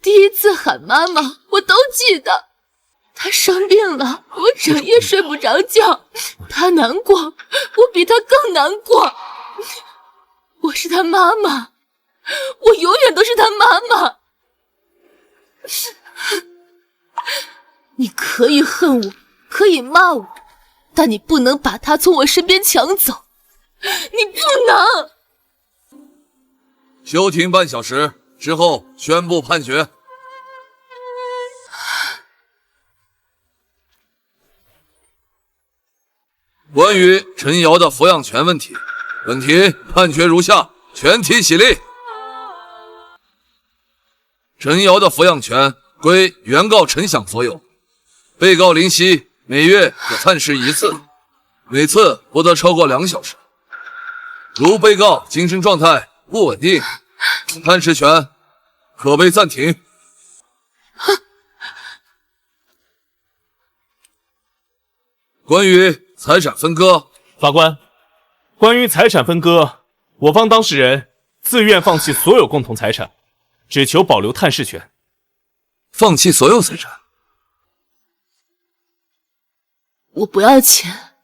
第一次喊妈妈，我都记得。她生病了，我整夜睡不着觉，她难过，我比她更难过。我是她妈妈，我永远都是她妈妈。你可以恨我，可以骂我，但你不能把她从我身边抢走，你不能。休庭半小时之后宣布判决。关于陈瑶的抚养权问题，本庭判决如下：全体起立。陈瑶的抚养权归原告陈想所有，被告林夕每月可探视1次，每次不得超过2小时。如被告精神状态不稳定，探视权可被暂停。关于财产分割，法官，关于财产分割，我方当事人自愿放弃所有共同财产，只求保留探视权。放弃所有财产？我不要钱，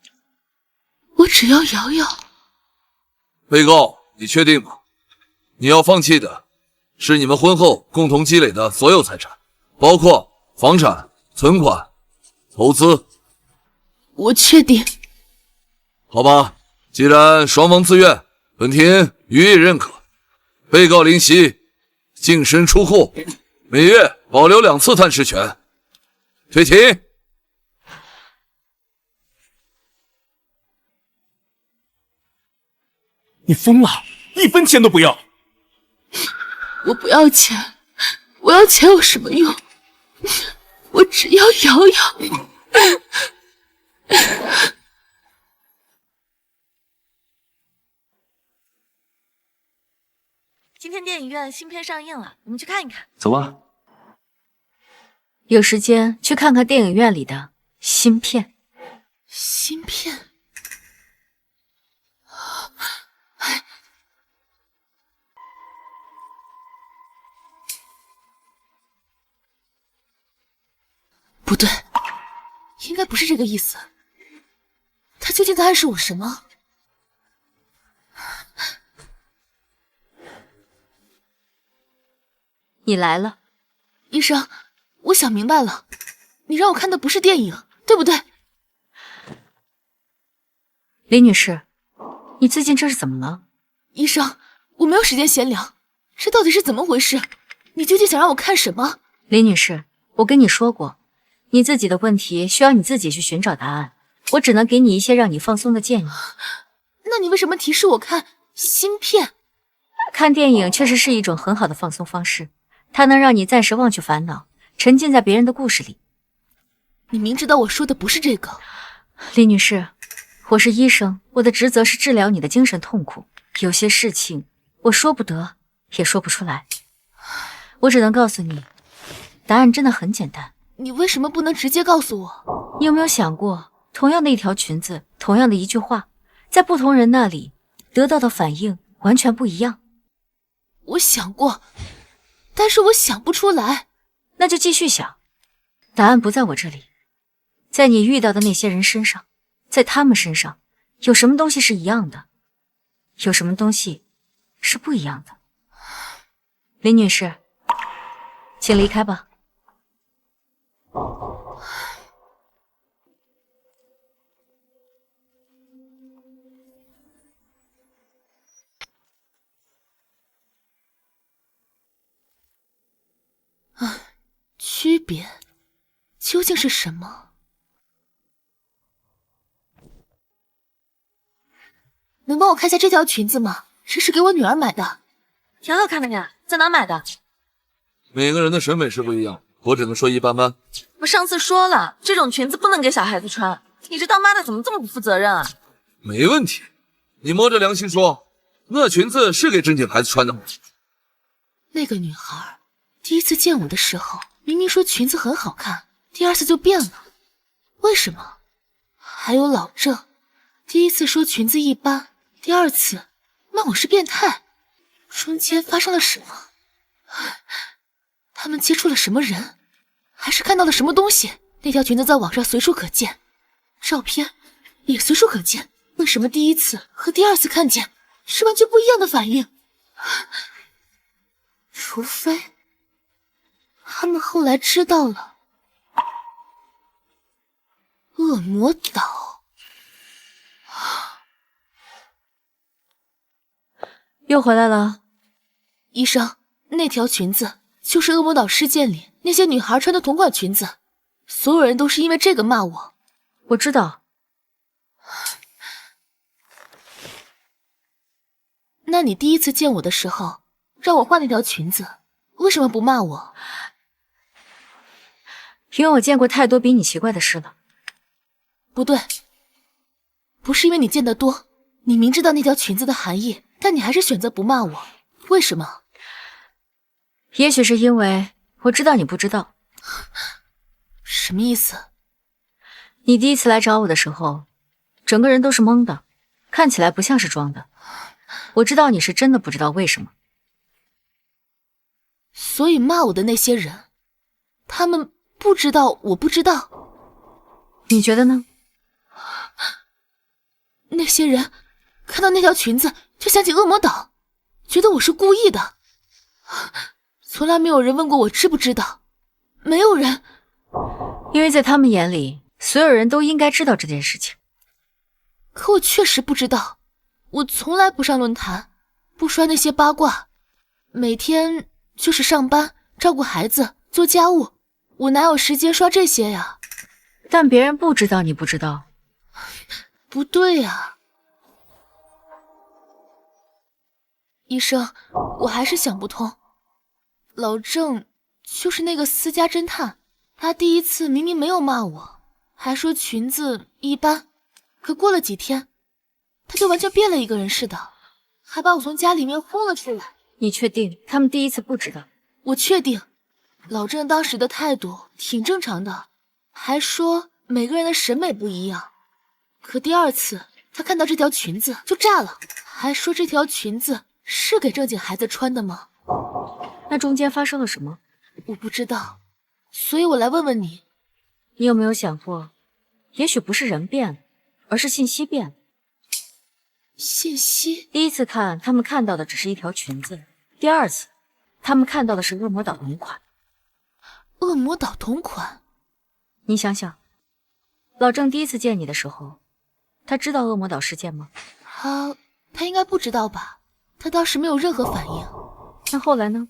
我只要瑶瑶。被告，你确定吗？你要放弃的是你们婚后共同积累的所有财产，包括房产、存款、投资。我确定。好吧，既然双方自愿，本庭予以认可。被告林夕净身出户，每月保留2次探视权。退庭。你疯了，1分钱都不要！我不要钱，我要钱有什么用？我只要瑶瑶。今天电影院新片上映了，我们去看一看。走吧。有时间去看看电影院里的新片。芯片？不对，应该不是这个意思。他究竟在暗示我什么？你来了，医生，我想明白了，你让我看的不是电影，对不对？李女士，你最近这是怎么了？医生，我没有时间闲聊，这到底是怎么回事？你究竟想让我看什么？李女士，我跟你说过，你自己的问题需要你自己去寻找答案，我只能给你一些让你放松的建议。那你为什么提示我看芯片？看电影确实是一种很好的放松方式，它能让你暂时忘却烦恼，沉浸在别人的故事里。你明知道我说的不是这个。李女士，我是医生，我的职责是治疗你的精神痛苦，有些事情我说不得，也说不出来，我只能告诉你，答案真的很简单。你为什么不能直接告诉我？你有没有想过，同样的一条裙子，同样的一句话，在不同人那里得到的反应完全不一样？我想过，但是我想不出来。那就继续想，答案不在我这里，在你遇到的那些人身上，在他们身上，有什么东西是一样的，有什么东西是不一样的。林女士，请离开吧。区别究竟是什么？能帮我看一下这条裙子吗？这是给我女儿买的，挺好看的呀，在哪买的？每个人的审美是不一样，我只能说一般般。我上次说了，这种裙子不能给小孩子穿。你这当妈的怎么这么不负责任啊？没问题，你摸着良心说，那裙子是给正经孩子穿的吗？那个女孩第一次见我的时候，明明说裙子很好看，第二次就变了，为什么？还有老郑，第一次说裙子一般，第二次骂我是变态，中间发生了什么？他们接触了什么人？还是看到了什么东西？那条裙子在网上随处可见，照片也随处可见，为什么第一次和第二次看见是完全不一样的反应？除非他们后来知道了恶魔岛。又回来了。医生，那条裙子就是恶魔岛事件里那些女孩穿的同款裙子，所有人都是因为这个骂我。我知道。那你第一次见我的时候让我换那条裙子，为什么不骂我？因为我见过太多比你奇怪的事了。不对，不是因为你见得多，你明知道那条裙子的含义，但你还是选择不骂我，为什么？也许是因为我知道你不知道。什么意思？你第一次来找我的时候，整个人都是懵的，看起来不像是装的。我知道你是真的不知道为什么。所以骂我的那些人，他们不知道我不知道。你觉得呢？那些人看到那条裙子就想起恶魔岛，觉得我是故意的。从来没有人问过我知不知道，没有人。因为在他们眼里，所有人都应该知道这件事情。可我确实不知道，我从来不上论坛，不刷那些八卦，每天就是上班、照顾孩子、做家务，我哪有时间刷这些呀？但别人不知道你不知道。不对呀，医生，我还是想不通。老郑就是那个私家侦探，他第一次明明没有骂我，还说裙子一般，可过了几天，他就完全变了一个人似的，还把我从家里面轰了出来。你确定他们第一次不知道？我确定，老郑当时的态度挺正常的，还说每个人的审美不一样。可第二次他看到这条裙子就炸了，还说这条裙子是给正经孩子穿的吗？那中间发生了什么？我不知道，所以我来问问你，你有没有想过，也许不是人变了，而是信息变了。信息？第一次看，他们看到的只是一条裙子；第二次，他们看到的是恶魔岛同款。恶魔岛同款？你想想，老郑第一次见你的时候，他知道恶魔岛事件吗？他应该不知道吧？他当时没有任何反应。那后来呢？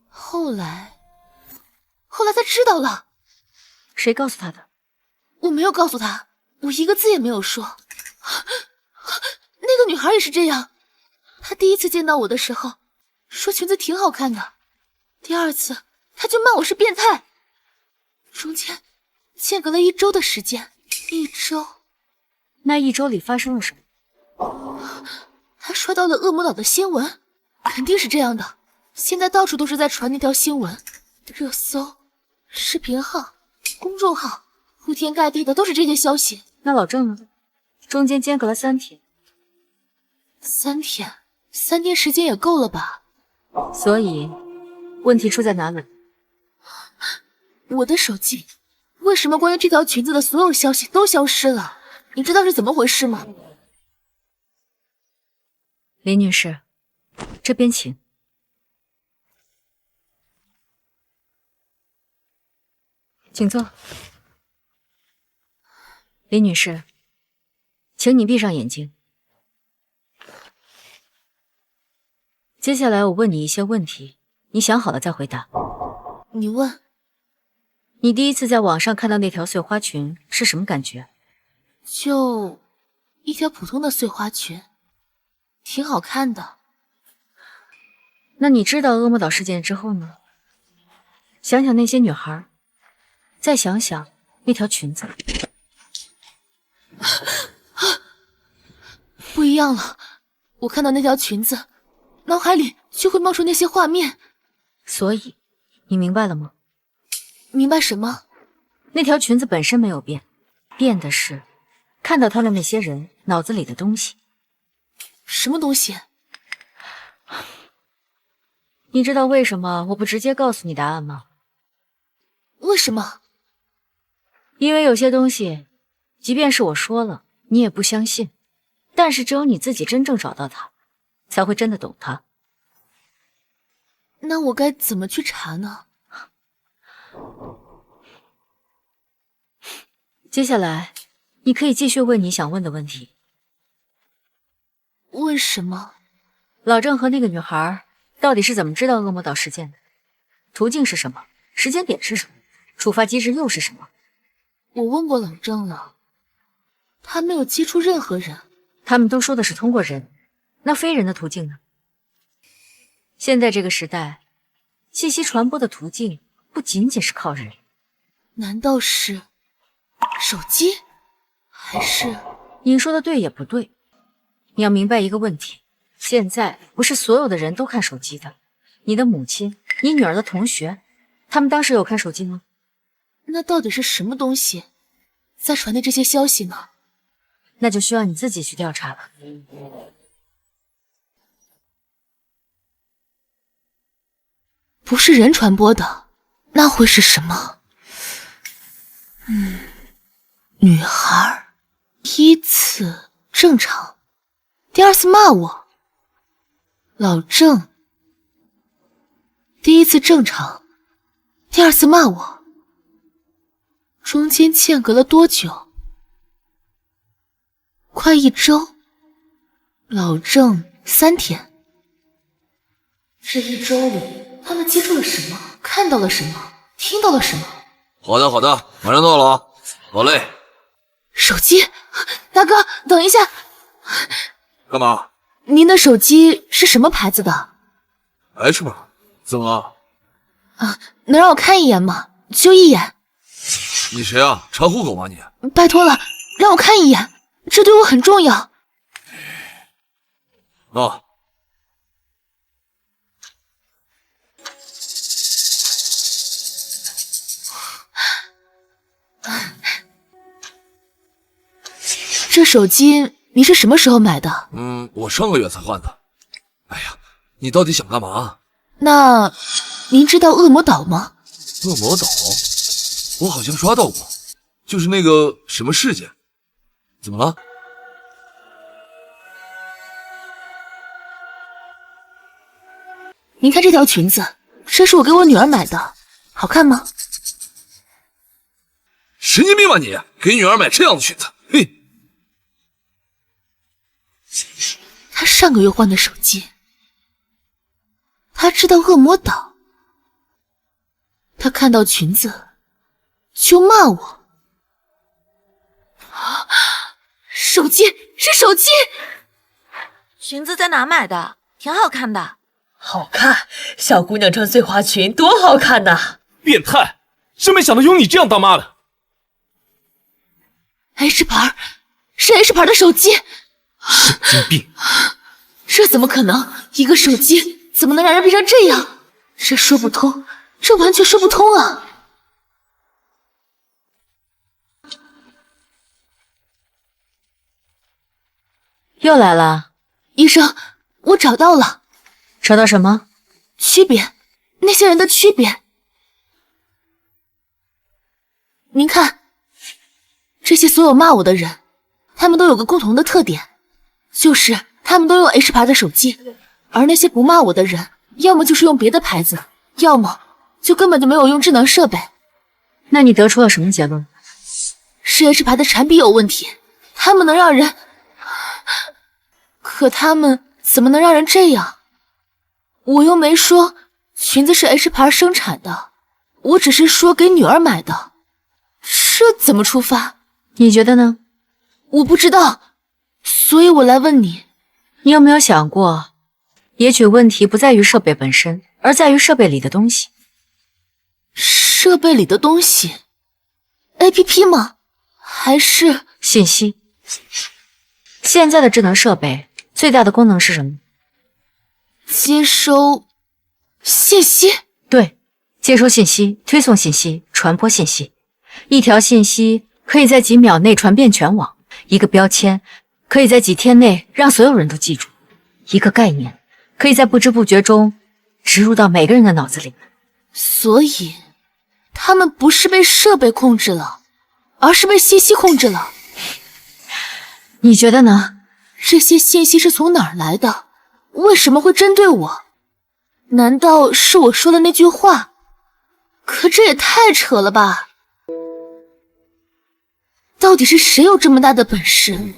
后来他知道了。谁告诉他的？我没有告诉他，我一个字也没有说。那个女孩也是这样，她第一次见到我的时候说裙子挺好看的，第二次她就骂我是变态，中间间隔了1周的时间。1周？那1周里发生了什么？她刷到了恶魔岛的新闻，肯定是这样的，现在到处都是在传那条新闻，热搜、视频号、公众号，铺天盖地的都是这些消息。那老郑呢？中间间隔了3天。3天？3天时间也够了吧？所以，问题出在哪里？我的手机，为什么关于这条裙子的所有消息都消失了？你知道是怎么回事吗？林女士，这边请。请坐。林女士，请你闭上眼睛。接下来我问你一些问题，你想好了再回答。你问。你第一次在网上看到那条碎花裙是什么感觉？就一条普通的碎花裙，挺好看的。那你知道恶魔岛事件之后呢？想想那些女孩，再想想那条裙子。不一样了，我看到那条裙子，脑海里就会冒出那些画面。所以，你明白了吗？明白什么？那条裙子本身没有变，变的是看到她的那些人脑子里的东西。什么东西？你知道为什么我不直接告诉你答案吗？为什么？因为有些东西，即便是我说了，你也不相信。但是只有你自己真正找到它，才会真的懂它。那我该怎么去查呢？接下来，你可以继续问你想问的问题。问什么？老郑和那个女孩到底是怎么知道恶魔岛事件的？途径是什么？时间点是什么？触发机制又是什么？我问过老郑了，他没有接触任何人。他们都说的是通过人，那非人的途径呢？现在这个时代，信息传播的途径不仅仅是靠人。难道是手机？还是……你说的对也不对。你要明白一个问题，现在不是所有的人都看手机的。你的母亲，你女儿的同学，他们当时有看手机吗？那到底是什么东西在传递这些消息呢？那就需要你自己去调查了。不是人传播的，那会是什么？女孩第一次正常，第二次骂我。老郑第一次正常，第二次骂我，中间间隔了多久？快1周。老郑3天。这1周里，他们接触了什么？看到了什么？听到了什么？好的，好的，马上到了啊。好嘞。手机，大哥，等一下。干嘛？您的手机是什么牌子的？ H 吧？怎么了？能让我看一眼吗？就一眼。你谁啊？查户口吗你？拜托了，让我看一眼，这对我很重要。啊。这手机你是什么时候买的？我上个月才换的。哎呀，你到底想干嘛？那您知道恶魔岛吗？恶魔岛？我好像刷到过，就是那个什么事件。怎么了？您看这条裙子，这是我给我女儿买的，好看吗？神经病吧你！给女儿买这样的裙子，嘿！他上个月换的手机，他知道恶魔岛，他看到裙子就骂我。手机是手机，裙子在哪买的？挺好看的。好看，小姑娘穿碎花裙多好看呐！变态，真没想到有你这样当妈的。H 牌，是 H 牌的手机。神经病！这怎么可能？一个手机怎么能让人变成这样？这说不通，这完全说不通啊！又来了，医生，我找到了。找到什么？区别，那些人的区别。您看，这些所有骂我的人，他们都有个共同的特点，就是他们都用 H 牌的手机，而那些不骂我的人，要么就是用别的牌子，要么就根本就没有用智能设备。那你得出了什么结论？是 H 牌的产品有问题，他们能让人……可他们怎么能让人这样？我又没说裙子是 H 牌生产的，我只是说给女儿买的，这怎么出发？你觉得呢？我不知道，所以我来问你。你有没有想过，也许问题不在于设备本身，而在于设备里的东西。设备里的东西 ？APP 吗？还是信息？现在的智能设备最大的功能是什么？接收信息。对，接收信息、推送信息、传播信息。一条信息可以在几秒内传遍全网，一个标签可以在几天内让所有人都记住，一个概念可以在不知不觉中植入到每个人的脑子里。所以，他们不是被设备控制了，而是被信息控制了。你觉得呢？这些信息是从哪儿来的？为什么会针对我？难道是我说的那句话？可这也太扯了吧！到底是谁有这么大的本事？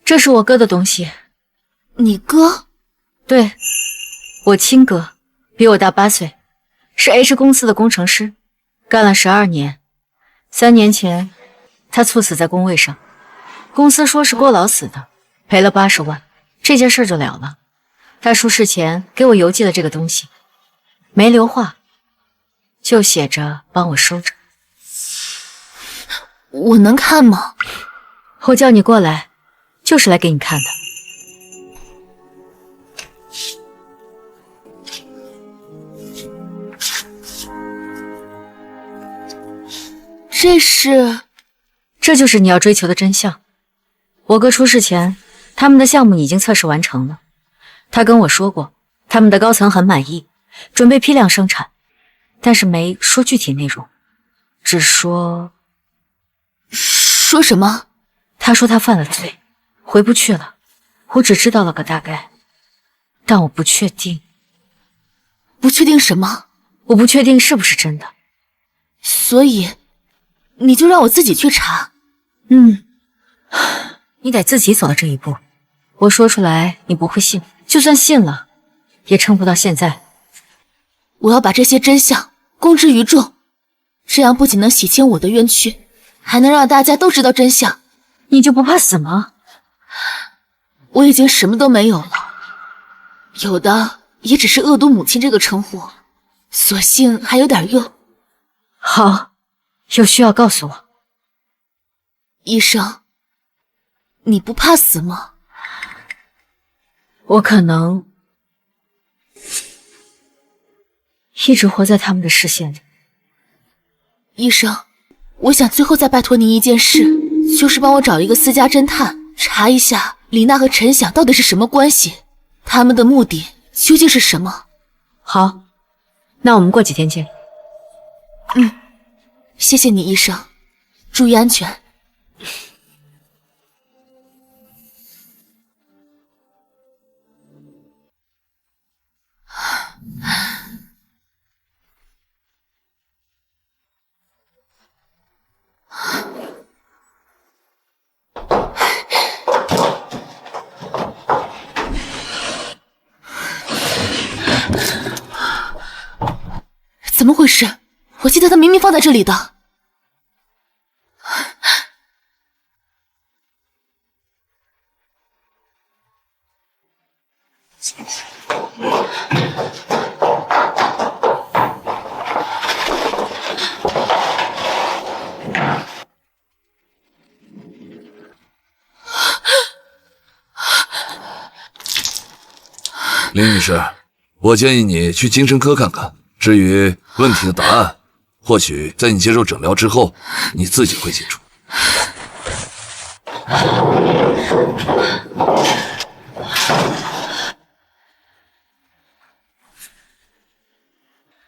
这是我哥的东西。你哥？对，我亲哥，比我大8岁，是 H 公司的工程师，干了12年。3年前，他猝死在工位上，公司说是过劳死的，赔了80万，这件事就了了。他出事前给我邮寄了这个东西，没留话，就写着帮我收着。我能看吗？我叫你过来，就是来给你看的。这就是你要追求的真相。我哥出事前，他们的项目已经测试完成了。他跟我说过，他们的高层很满意，准备批量生产，但是没说具体内容，只说什么？他说他犯了罪，回不去了。我只知道了个大概，但我不确定。不确定什么？我不确定是不是真的。所以，你就让我自己去查。你得自己走到这一步。我说出来你不会信，就算信了，也撑不到现在。我要把这些真相公之于众，这样不仅能洗清我的冤屈，还能让大家都知道真相。你就不怕死吗？我已经什么都没有了，有的也只是恶毒母亲这个称呼，所幸还有点用。好，有需要告诉我。医生，你不怕死吗？我可能一直活在他们的视线里。医生，我想最后再拜托您一件事，就是帮我找一个私家侦探，查一下李娜和陈想到底是什么关系，他们的目的究竟是什么？好，那我们过几天见。谢谢你，医生，注意安全。怎么回事？我记得他明明放在这里的。林女士，我建议你去精神科看看。至于问题的答案，或许在你接受诊疗之后，你自己会清楚。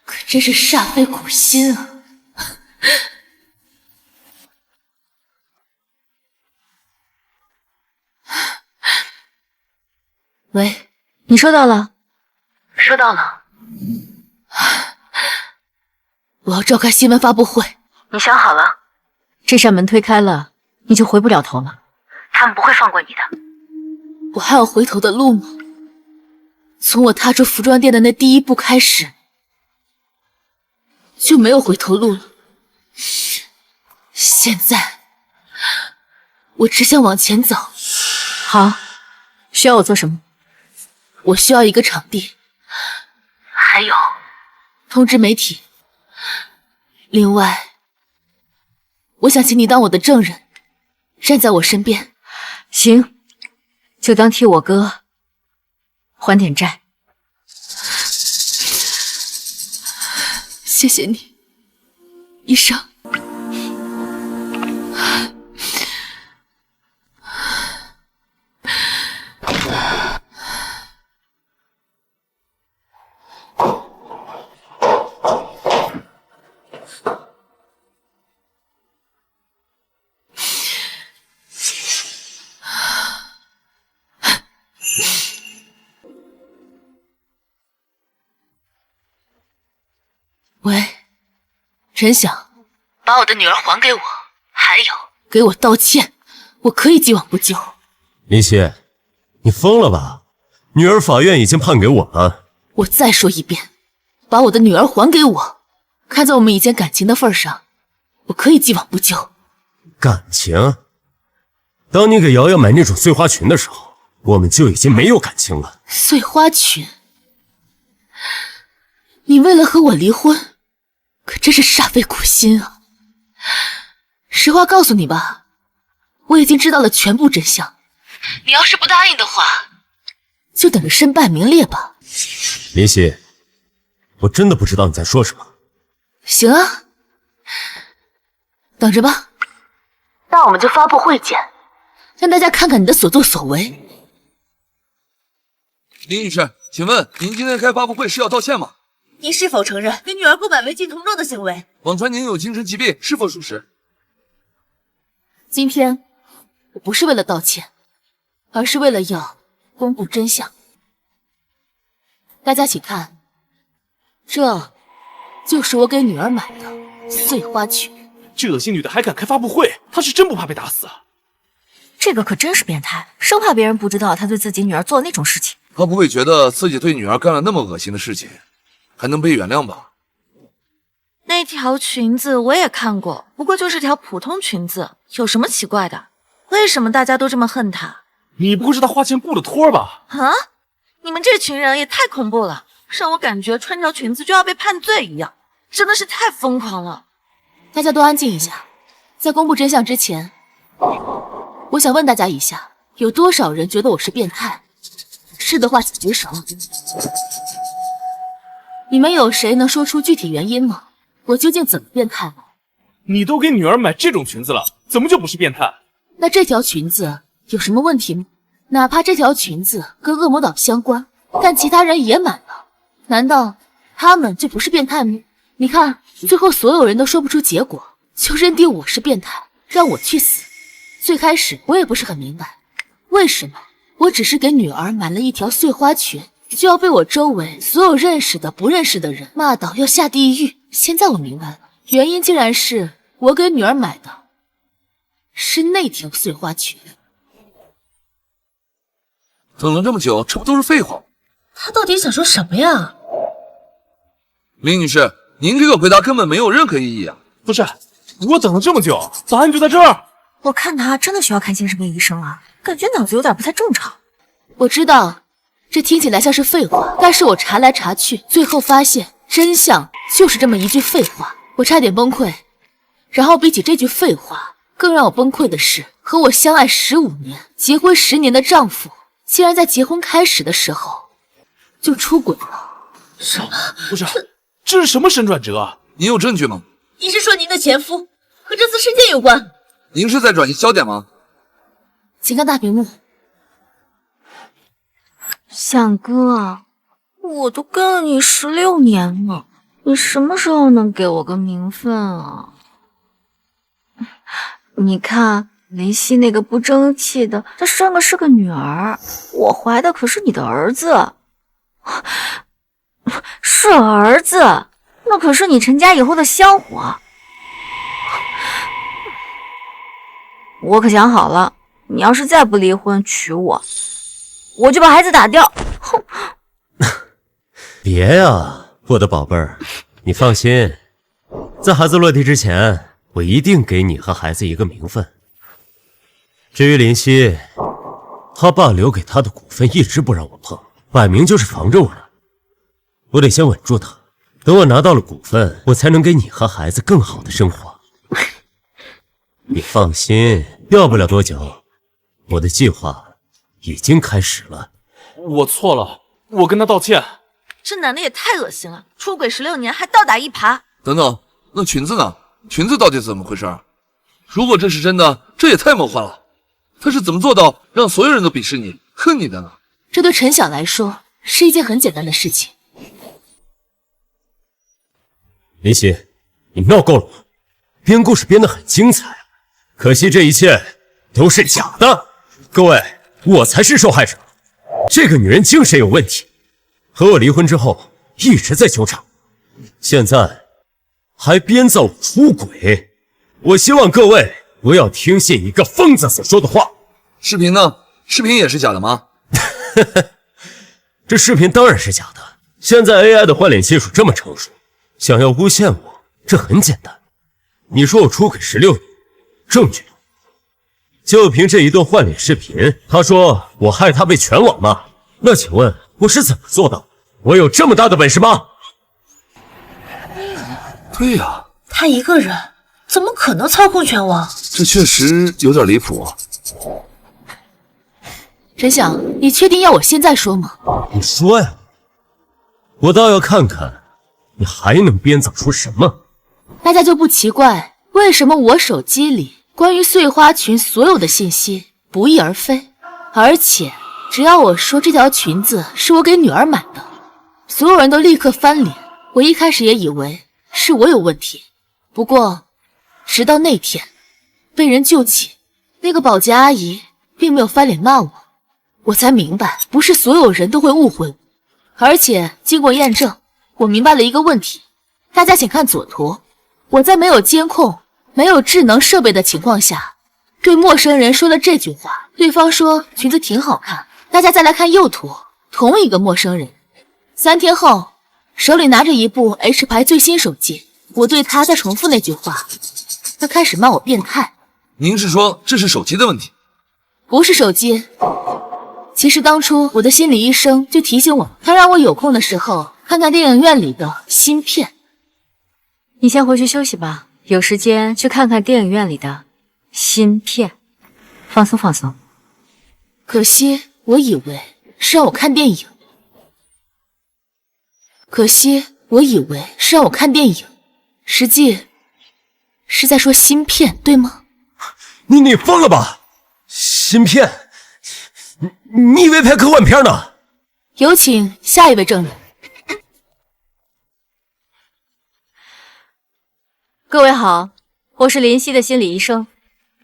可真是煞费苦心啊！喂，你收到了？收到了。我要召开新闻发布会。你想好了？这扇门推开了，你就回不了头了。他们不会放过你的。我还有回头的路吗？从我踏出服装店的那第一步开始，就没有回头路了。现在，我只想往前走。好，需要我做什么？我需要一个场地，还有通知媒体。另外，我想请你当我的证人，站在我身边。行，就当替我哥还点债。谢谢你，医生。喂，陈想，把我的女儿还给我，还有给我道歉，我可以既往不咎。林夕，你疯了吧？女儿法院已经判给我了。我再说一遍，把我的女儿还给我。看在我们以前感情的份上，我可以既往不咎。感情？当你给瑶瑶买那种碎花裙的时候，我们就已经没有感情了。碎花裙？你为了和我离婚，可真是煞费苦心啊！实话告诉你吧，我已经知道了全部真相。你要是不答应的话，就等着身败名裂吧。林夕，我真的不知道你在说什么。行啊，等着吧，那我们就发布会见。让大家看看你的所作所为。林女士，请问您今天开发布会是要道歉吗？您是否承认给女儿购买违禁童装的行为？网传您有精神疾病，是否属实？今天我不是为了道歉，而是为了要公布真相。大家请看，这就是我给女儿买的碎花裙。这恶心女的还敢开发布会，她是真不怕被打死啊！这个可真是变态，生怕别人不知道他对自己女儿做的那种事情。他不会觉得自己对女儿干了那么恶心的事情，还能被原谅吧？那条裙子我也看过，不过就是条普通裙子，有什么奇怪的？为什么大家都这么恨她？你不会是她花钱雇的托儿吧？啊！你们这群人也太恐怖了，让我感觉穿条裙子就要被判罪一样，真的是太疯狂了。大家都安静一下，在公布真相之前，我想问大家一下，有多少人觉得我是变态？是的话请举手。你们有谁能说出具体原因吗？我究竟怎么变态了？你都给女儿买这种裙子了，怎么就不是变态？那这条裙子有什么问题吗？哪怕这条裙子跟恶魔岛相关，但其他人也买了，难道他们就不是变态吗？你看，最后所有人都说不出结果，就认定我是变态，让我去死。最开始我也不是很明白，为什么我只是给女儿买了一条碎花裙，就要被我周围所有认识的不认识的人骂到要下地狱。现在我明白了，原因竟然是我给女儿买的是那条碎花裙。等了这么久，这不都是废话吗？他到底想说什么呀？林女士，您这个回答根本没有任何意义啊！不是，我等了这么久，答案就在这儿。我看他真的需要看精神病医生了，感觉脑子有点不太正常。我知道这听起来像是废话，但是我查来查去，最后发现真相就是这么一句废话，我差点崩溃。然后比起这句废话，更让我崩溃的是，和我相爱15年、结婚10年的丈夫，竟然在结婚开始的时候就出轨了。什么？不是，这是什么神转折啊？您有证据吗？你是说您的前夫和这次事件有关？您是在转移焦点吗？请看大屏幕。向哥，我都跟了你16年了，你什么时候能给我个名分啊？你看林夕那个不争气的，他生的是个女儿，我怀的可是你的儿子，是儿子，那可是你成家以后的香火。我可想好了，你要是再不离婚娶我，我就把孩子打掉。哼！别呀，我的宝贝儿，你放心，在孩子落地之前，我一定给你和孩子一个名分。至于林夕，他爸留给他的股份一直不让我碰，摆明就是防着我呢。我得先稳住他，等我拿到了股份，我才能给你和孩子更好的生活。你放心，要不了多久，我的计划已经开始了。我错了，我跟他道歉。这男的也太恶心了，出轨16年还倒打一耙。等等，那裙子呢？裙子到底怎么回事？如果这是真的，这也太梦幻了。他是怎么做到让所有人都鄙视你、恨你的呢？这对陈晓来说是一件很简单的事情。林夕，你闹够了吗？编故事编得很精彩，可惜这一切都是假的。各位，我才是受害者。这个女人精神有问题，和我离婚之后一直在纠缠，现在还编造我出轨。我希望各位不要听信一个疯子所说的话。视频呢？视频也是假的吗？这视频当然是假的。现在 AI 的换脸技术这么成熟，想要诬陷我，这很简单。你说我出轨16年，证据呢？就凭这一段换脸视频，他说我害他被全网骂。那请问我是怎么做到？我有这么大的本事吗？对呀，他一个人怎么可能操控全网？这确实有点离谱。陈晓，你确定要我现在说吗？你说呀，我倒要看看你还能编造出什么。大家就不奇怪为什么我手机里关于碎花裙所有的信息不翼而飞。而且只要我说这条裙子是我给女儿买的，所有人都立刻翻脸。我一开始也以为是我有问题，不过直到那天被人救起，那个保洁阿姨并没有翻脸骂我，我才明白不是所有人都会误会我。而且经过验证，我明白了一个问题，大家请看左图，我在没有监控、没有智能设备的情况下，对陌生人说了这句话，对方说裙子挺好看。大家再来看右图，同一个陌生人，3天后手里拿着一部 H 牌最新手机，我对他再重复那句话，他开始骂我变态。您是说这是手机的问题？不是手机，其实当初我的心理医生就提醒我，他让我有空的时候看看电影院里的芯片。你先回去休息吧，有时间去看看电影院里的芯片，放松放松。可惜我以为是让我看电影，实际是在说芯片，对吗？你疯了吧？芯片？你以为拍科幻片呢？有请下一位证人。各位好，我是林夕的心理医生，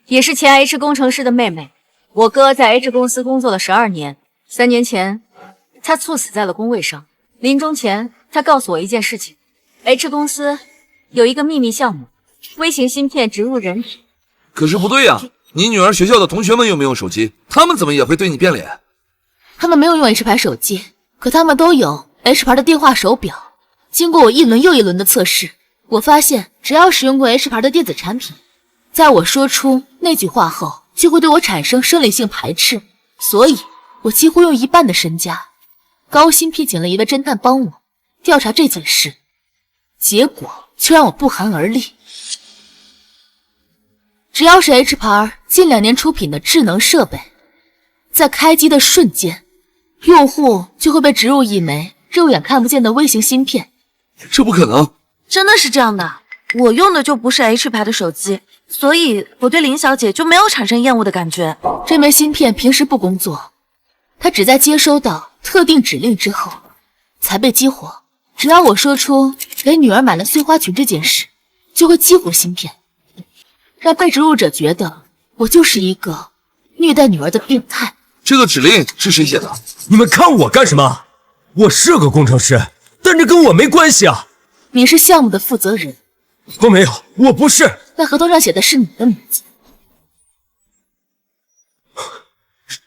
也是前 H 工程师的妹妹。我哥在 H 公司工作了12年，3年前他猝死在了工位上。临终前，他告诉我一件事情 ：H 公司有一个秘密项目，微型芯片植入人体。可是不对呀，你女儿学校的同学们又没有手机，他们怎么也会对你变脸？他们没有用 H 牌手机，可他们都有 H 牌的电话手表。经过我一轮又一轮的测试，我发现只要使用过 H 牌的电子产品，在我说出那句话后，就会对我产生生理性排斥。所以我几乎用1半的身家高薪聘请了一位侦探帮我调查这件事，结果却让我不寒而栗。只要是 H 牌近2年出品的智能设备，在开机的瞬间，用户就会被植入一枚肉眼看不见的微型芯片。这不可能！真的是这样的，我用的就不是 H 牌的手机，所以我对林小姐就没有产生厌恶的感觉。这枚芯片平时不工作，它只在接收到特定指令之后才被激活。只要我说出给女儿买了碎花裙这件事，就会激活芯片，让被植入者觉得我就是一个虐待女儿的变态。这个指令是谁写的？你们看我干什么？我是个工程师，但这跟我没关系啊！你是项目的负责人。我没有，我不是。那合同上写的是你的名字。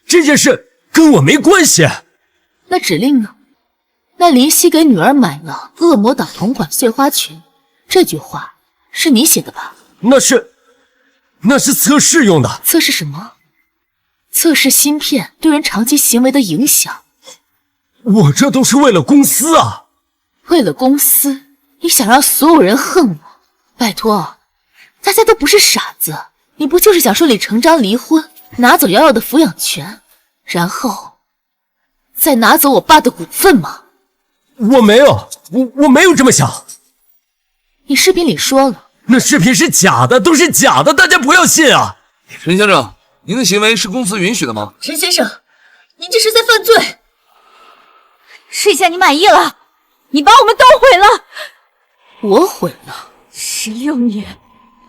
这件事跟我没关系。那指令呢？那林夕给女儿买了恶魔岛同款碎花裙，这句话是你写的吧？那是测试用的。测试什么？测试芯片对人长期行为的影响。我这都是为了公司啊！为了公司，你想让所有人恨我？拜托，大家都不是傻子，你不就是想顺理成章离婚，拿走瑶瑶的抚养权，然后再拿走我爸的股份吗？我没有，我没有这么想。你视频里说了，那视频是假的，都是假的，大家不要信啊！陈先生，您的行为是公司允许的吗？陈先生，您这是在犯罪！试一下你满意了，你把我们都毁了。我毁了16年，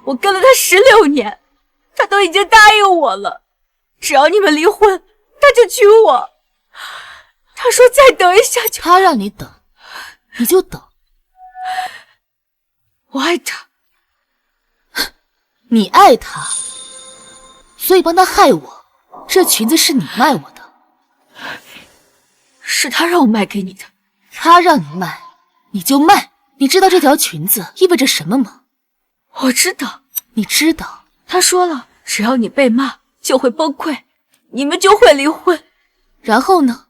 我跟了他16年，他都已经答应我了，只要你们离婚，他就娶我。他说再等一下就……他让你等，你就等。我爱他。你爱他，所以帮他害我。这裙子是你卖我的。是他让我卖给你的。他让你卖，你就卖。你知道这条裙子意味着什么吗？我知道。你知道？他说了，只要你被骂就会崩溃，你们就会离婚。然后呢？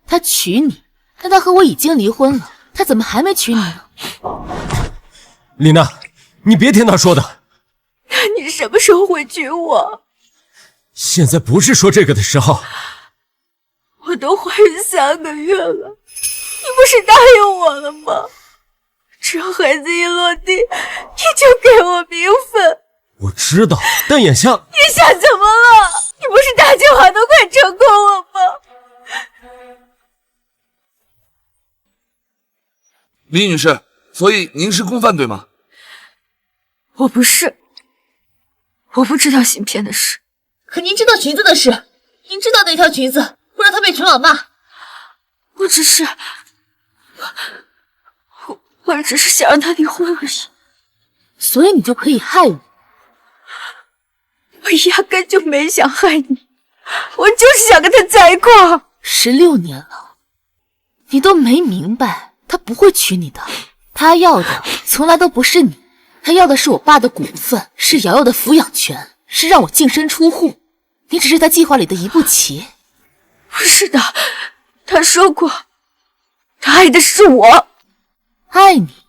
他娶你，但他和我已经离婚了，他怎么还没娶你呢？李娜，你别听他说的。那你什么时候会娶我？现在不是说这个的时候。我都怀孕3个月了，你不是答应我了吗？只要孩子一落地，你就给我名分。我知道，但眼下怎么了？你不是大家李女士，所以您是共犯对吗？我不是，我不知道芯片的事。可您知道裙子的事，您知道那条裙子会让她被陈老骂。我只是想让他离婚而已。所以你就可以害我？我压根就没想害你，我就是想跟他在一块儿。16年了，你都没明白，他不会娶你的。他要的从来都不是你，他要的是我爸的股份，是瑶瑶的抚养权，是让我净身出户。你只是在计划里的一步棋。不是的，他说过，他爱的是我。爱你？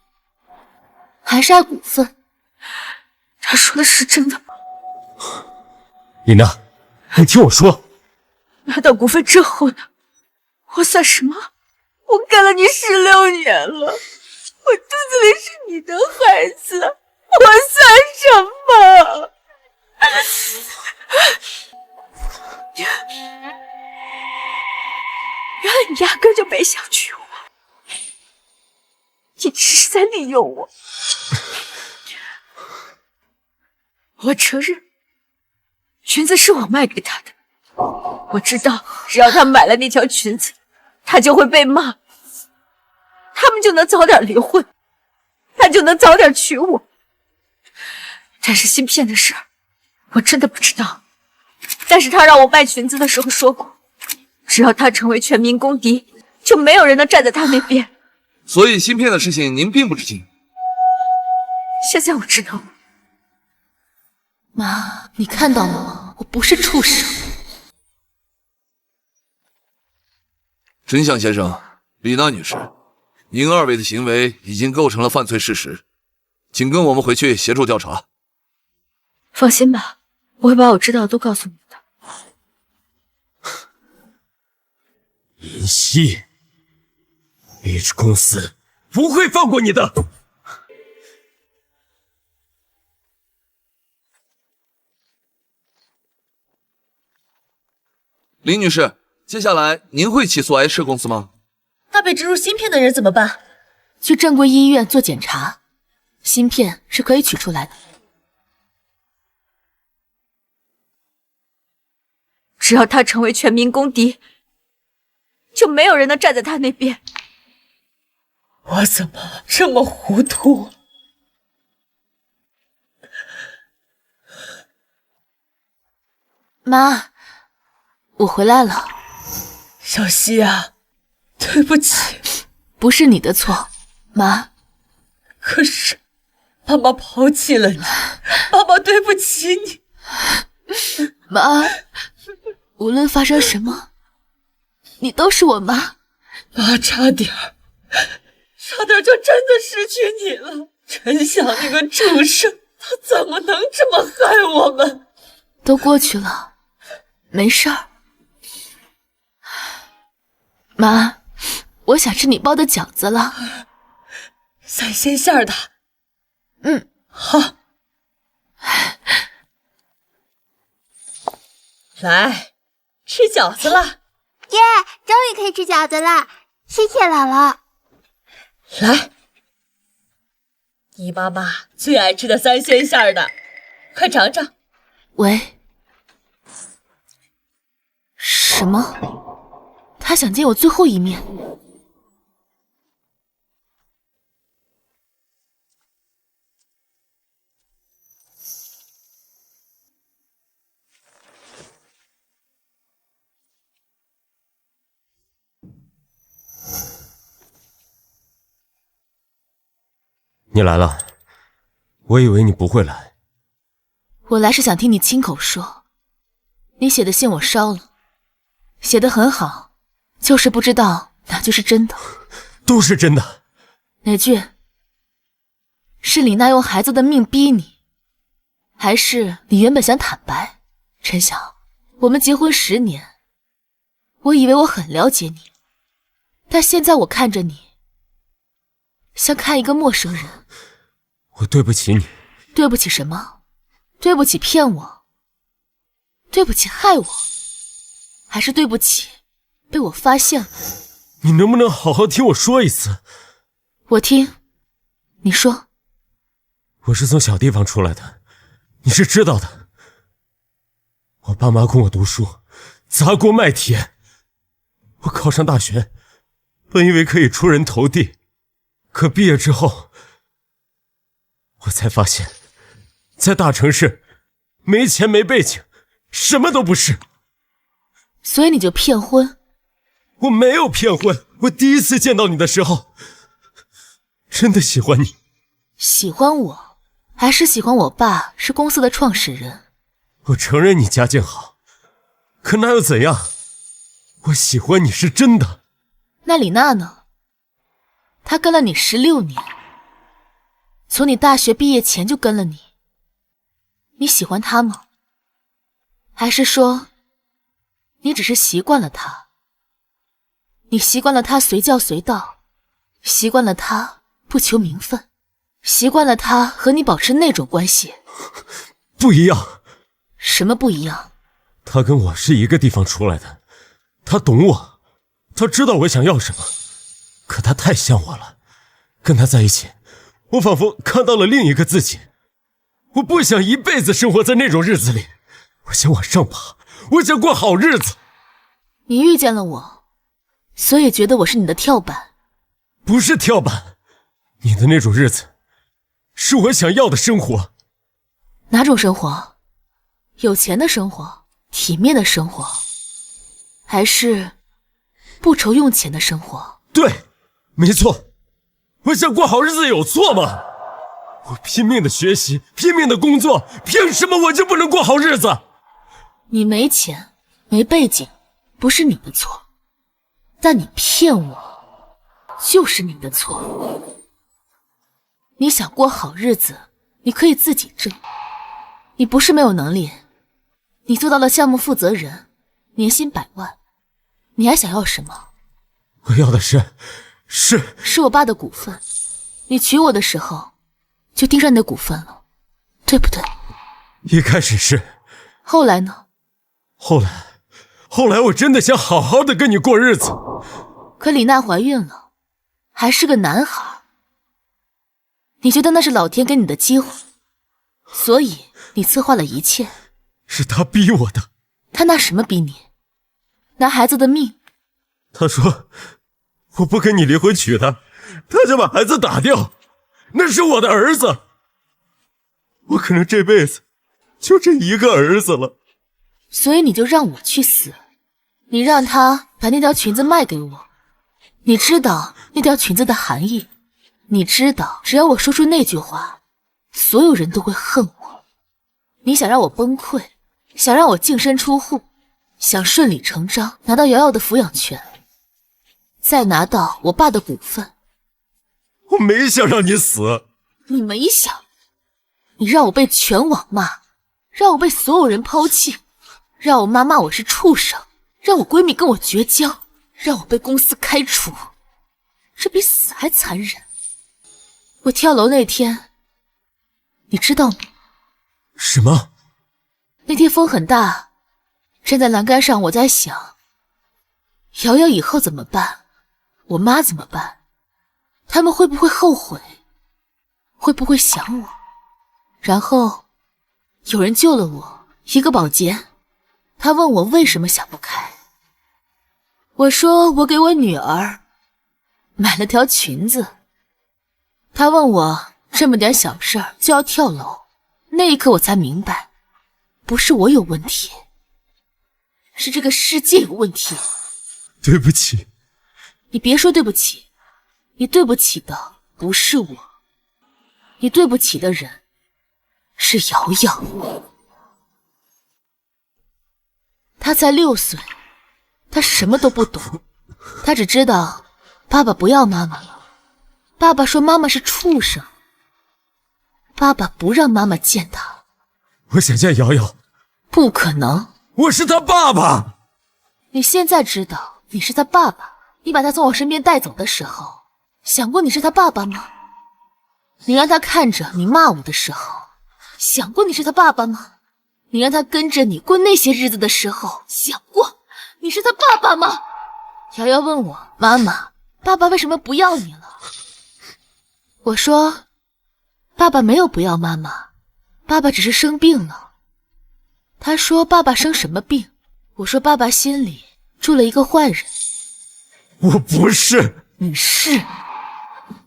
还是爱股份？他说的是真的吗？李娜，你听我说，拿到股份之后呢？我算什么？我跟了你16年了，我肚子里是你的孩子，我算什么？原来你压根就没想娶我，你只是在利用我。我承认，裙子是我卖给他的。我知道，只要他买了那条裙子，他就会被骂，他们就能早点离婚，他就能早点娶我。但是芯片的事儿，我真的不知道。但是他让我卖裙子的时候说过，只要他成为全民公敌，就没有人能站在他那边。所以芯片的事情您并不知情。现在我知道了。妈，你看到了吗？我不是畜生。真相先生，李娜女士，您二位的行为已经构成了犯罪事实，请跟我们回去协助调查。放心吧，我会把我知道的都告诉你的。林夕，丽致公司不会放过你的。林女士，接下来您会起诉 I 市公司吗？那被植入芯片的人怎么办？去正规医院做检查，芯片是可以取出来的。只要他成为全民公敌，就没有人能站在他那边。我怎么这么糊涂？妈，我回来了。小希啊，对不起，不是你的错，妈。可是妈妈抛弃了你，妈妈对不起你。妈，无论发生什么，你都是我妈。妈差点就真的失去你了。陈晓那个畜生，他怎么能这么害我们？都过去了，没事儿。妈，我想吃你包的饺子了。3鲜馅的。嗯，好。来，吃饺子了。耶，终于可以吃饺子了，谢谢姥姥。来，你妈妈最爱吃的3鲜馅的，快尝尝。喂，什么？他想见我最后一面？你来了，我以为你不会来。我来是想听你亲口说，你写的信我烧了，写得很好，就是不知道哪句是真的。都是真的。哪句？是李娜用孩子的命逼你，还是你原本想坦白？陈晓，我们结婚10年，我以为我很了解你，但现在我看着你，像看一个陌生人。我对不起你。对不起什么？对不起骗我？对不起害我？还是对不起被我发现了？你能不能好好听我说一次？我听，你说。我是从小地方出来的，你是知道的。我爸妈供我读书，砸锅卖铁。我考上大学，本以为可以出人头地，可毕业之后，我才发现，在大城市，没钱没背景，什么都不是。所以你就骗婚？我没有骗婚，我第一次见到你的时候，真的喜欢你。喜欢我，还是喜欢我爸是公司的创始人？我承认你家境好，可那又怎样？我喜欢你是真的。那李娜呢？她跟了你16年，从你大学毕业前就跟了你。你喜欢她吗？还是说，你只是习惯了她？你习惯了她随叫随到，习惯了她不求名分，习惯了她和你保持那种关系。不一样。什么不一样？他跟我是一个地方出来的，他懂我，他知道我想要什么，可他太像我了。跟他在一起，我仿佛看到了另一个自己。我不想一辈子生活在那种日子里，我想往上爬，我想过好日子。你遇见了我，所以觉得我是你的跳板。不是跳板，你的那种日子，是我想要的生活。哪种生活？有钱的生活，体面的生活，还是不愁用钱的生活？对，没错，我想过好日子有错吗？我拼命的学习，拼命的工作，凭什么我就不能过好日子？你没钱，没背景，不是你的错，但你骗我，就是你的错。你想过好日子，你可以自己挣。你不是没有能力，你做到了项目负责人，年薪100万，你还想要什么？我要的是我爸的股份。你娶我的时候，就盯上你的股份了，对不对？一开始是。后来呢？后来我真的想好好的跟你过日子。可李娜怀孕了，还是个男孩。你觉得那是老天给你的机会，所以你策划了一切。是他逼我的。他拿什么逼你？拿孩子的命。他说我不跟你离婚娶她，他就把孩子打掉，那是我的儿子。我可能这辈子就这一个儿子了。所以你就让我去死，你让他把那条裙子卖给我。你知道那条裙子的含义，你知道只要我说出那句话，所有人都会恨我。你想让我崩溃，想让我净身出户，想顺理成章拿到瑶瑶的抚养权，再拿到我爸的股份。我没想让你死。你没想，你让我被全网骂，让我被所有人抛弃，让我妈骂我是畜生，让我闺蜜跟我绝交，让我被公司开除，这比死还残忍。我跳楼那天，你知道吗？什么？那天风很大，站在栏杆上，我在想，瑶瑶以后怎么办？我妈怎么办？他们会不会后悔？会不会想我？然后有人救了我，一个保洁，他问我为什么想不开。我说我给我女儿买了条裙子。他问我这么点小事儿就要跳楼，那一刻我才明白，不是我有问题，是这个世界有问题。对不起。你别说对不起，你对不起的不是我，你对不起的人是瑶瑶。她才6岁，她什么都不懂，她只知道爸爸不要妈妈了，爸爸说妈妈是畜生，爸爸不让妈妈见她。我想见瑶瑶。不可能。我是他爸爸。你现在知道你是他爸爸，你把他从我身边带走的时候，想过你是他爸爸吗？你让他看着你骂我的时候，想过你是他爸爸吗？你让他跟着你过那些日子的时候，想过你是他爸爸吗？瑶瑶问我，妈妈，爸爸为什么不要你了？我说，爸爸没有不要妈妈，爸爸只是生病了。他说爸爸生什么病？我说爸爸心里住了一个坏人。我不是。你是，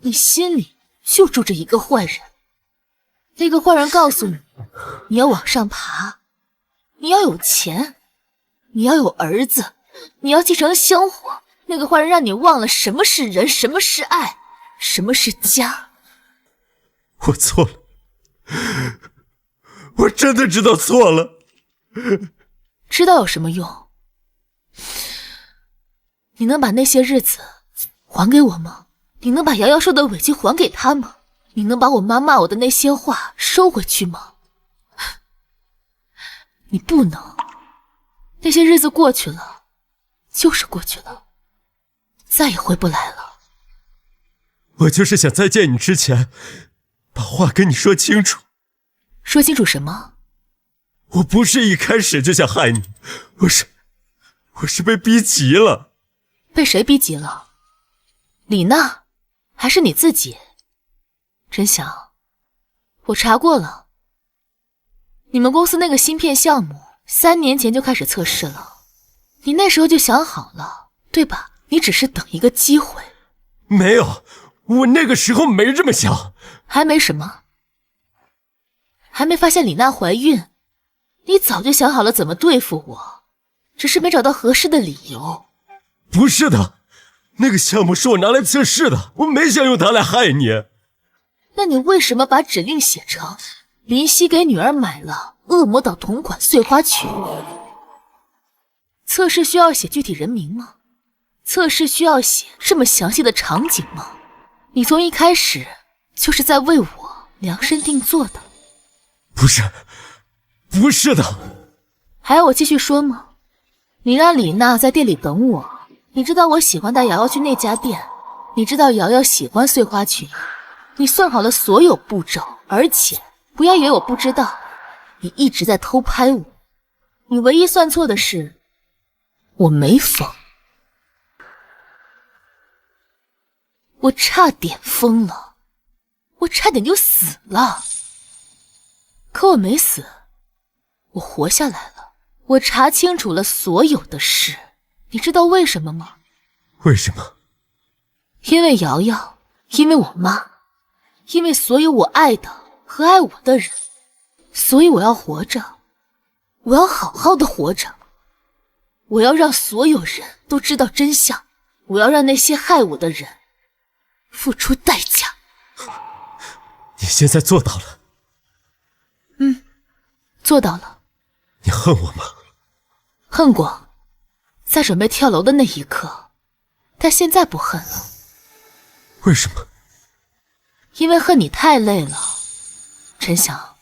你心里就住着一个坏人。那个坏人告诉你，你要往上爬，你要有钱，你要有儿子，你要继承香火。那个坏人让你忘了什么是人，什么是爱，什么是家。我错了，我真的知道错了。知道有什么用？你能把那些日子还给我吗？你能把瑶瑶受的委屈还给他吗？你能把我妈骂我的那些话收回去吗？你不能。那些日子过去了，就是过去了，再也回不来了。我就是想在见你之前，把话跟你说清楚。说清楚什么？我不是一开始就想害你，我是被逼急了。被谁逼急了？李娜，还是你自己？真香！我查过了，你们公司那个芯片项目3年前就开始测试了，你那时候就想好了，对吧？你只是等一个机会。没有，我那个时候没这么想。还没什么？还没发现李娜怀孕，你早就想好了怎么对付我，只是没找到合适的理由。不是的，那个项目是我拿来测试的，我没想用它来害你。那你为什么把指令写成林夕给女儿买了恶魔岛同款碎花裙？测试需要写具体人名吗？测试需要写这么详细的场景吗？你从一开始就是在为我量身定做的。不是的。还要我继续说吗？你让李娜在店里等我，你知道我喜欢带瑶瑶去那家店，你知道瑶瑶喜欢碎花裙，你算好了所有步骤，而且不要以为我不知道，你一直在偷拍我。你唯一算错的是，我没疯，我差点疯了，我差点就死了，可我没死，我活下来了。我查清楚了所有的事，你知道为什么吗？为什么？因为瑶瑶，因为我妈，因为所有我爱的和爱我的人，所以我要活着，我要好好的活着，我要让所有人都知道真相，我要让那些害我的人付出代价。你现在做到了。做到了。你恨我吗？恨过，在准备跳楼的那一刻，但现在不恨了。为什么？因为恨你太累了。陈翔，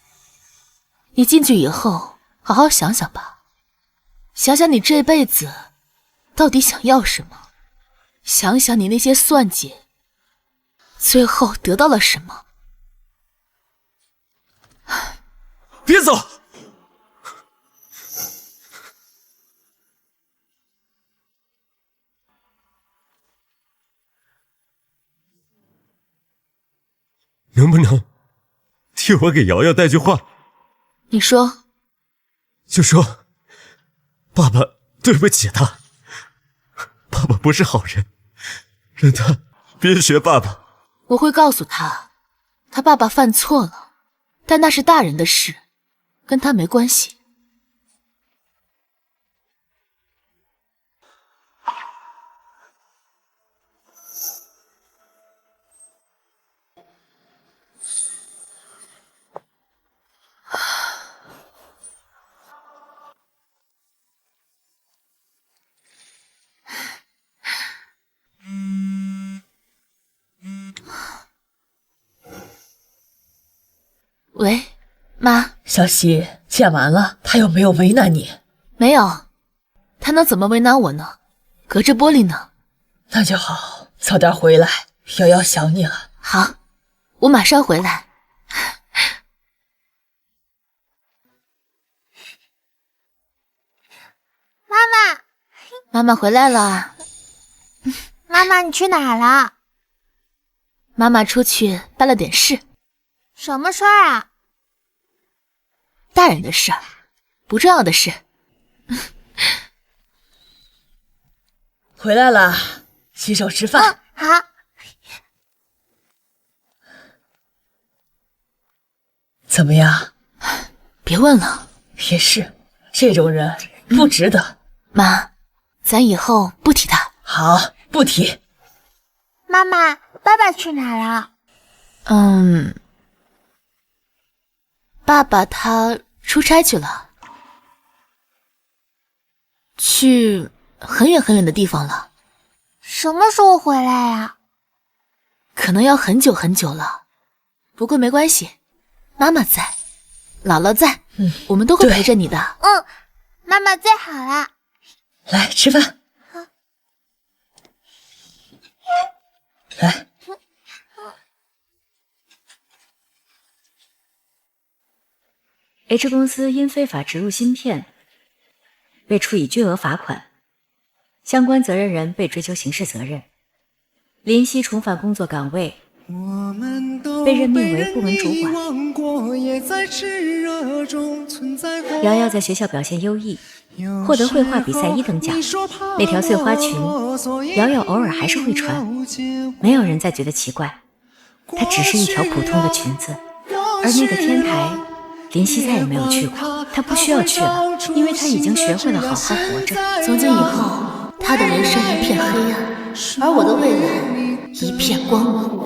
你进去以后好好想想吧，想想你这辈子到底想要什么，想想你那些算计最后得到了什么。别走！能不能替我给瑶瑶带句话？你说。就说爸爸对不起他，爸爸不是好人，让他别学爸爸。我会告诉他，他爸爸犯错了，但那是大人的事，跟他没关系。喂，妈。小希，见完了，他有没有为难你？没有，他能怎么为难我呢？隔着玻璃呢。那就好，早点回来，瑶瑶想你了。好，我马上回来。妈妈，妈妈回来了。妈妈，你去哪了？妈妈出去办了点事。什么事儿啊？大人的事儿，不重要的事。回来了，洗手吃饭。好。怎么样？别问了。也是，这种人不值得。妈，咱以后不提他。好，不提。妈妈，爸爸去哪了？爸爸他出差去了，去很远很远的地方了。什么时候回来呀？可能要很久很久了，不过没关系，妈妈在，姥姥在，我们都会陪着你的。妈妈最好了。来吃饭。来。H 公司因非法植入芯片被处以巨额罚款，相关责任人被追究刑事责任。林夕重返工作岗位，被任命为部门主管。瑶瑶在学校表现优异，获得绘画比赛1等奖。那条碎花裙，瑶瑶偶尔还是会穿，没有人再觉得奇怪，它只是一条普通的裙子。而那个天台，林夕再也没有去过，她不需要去了，因为她已经学会了好好活着。从今以后，她的人生一片黑暗，而我的未来一片光明。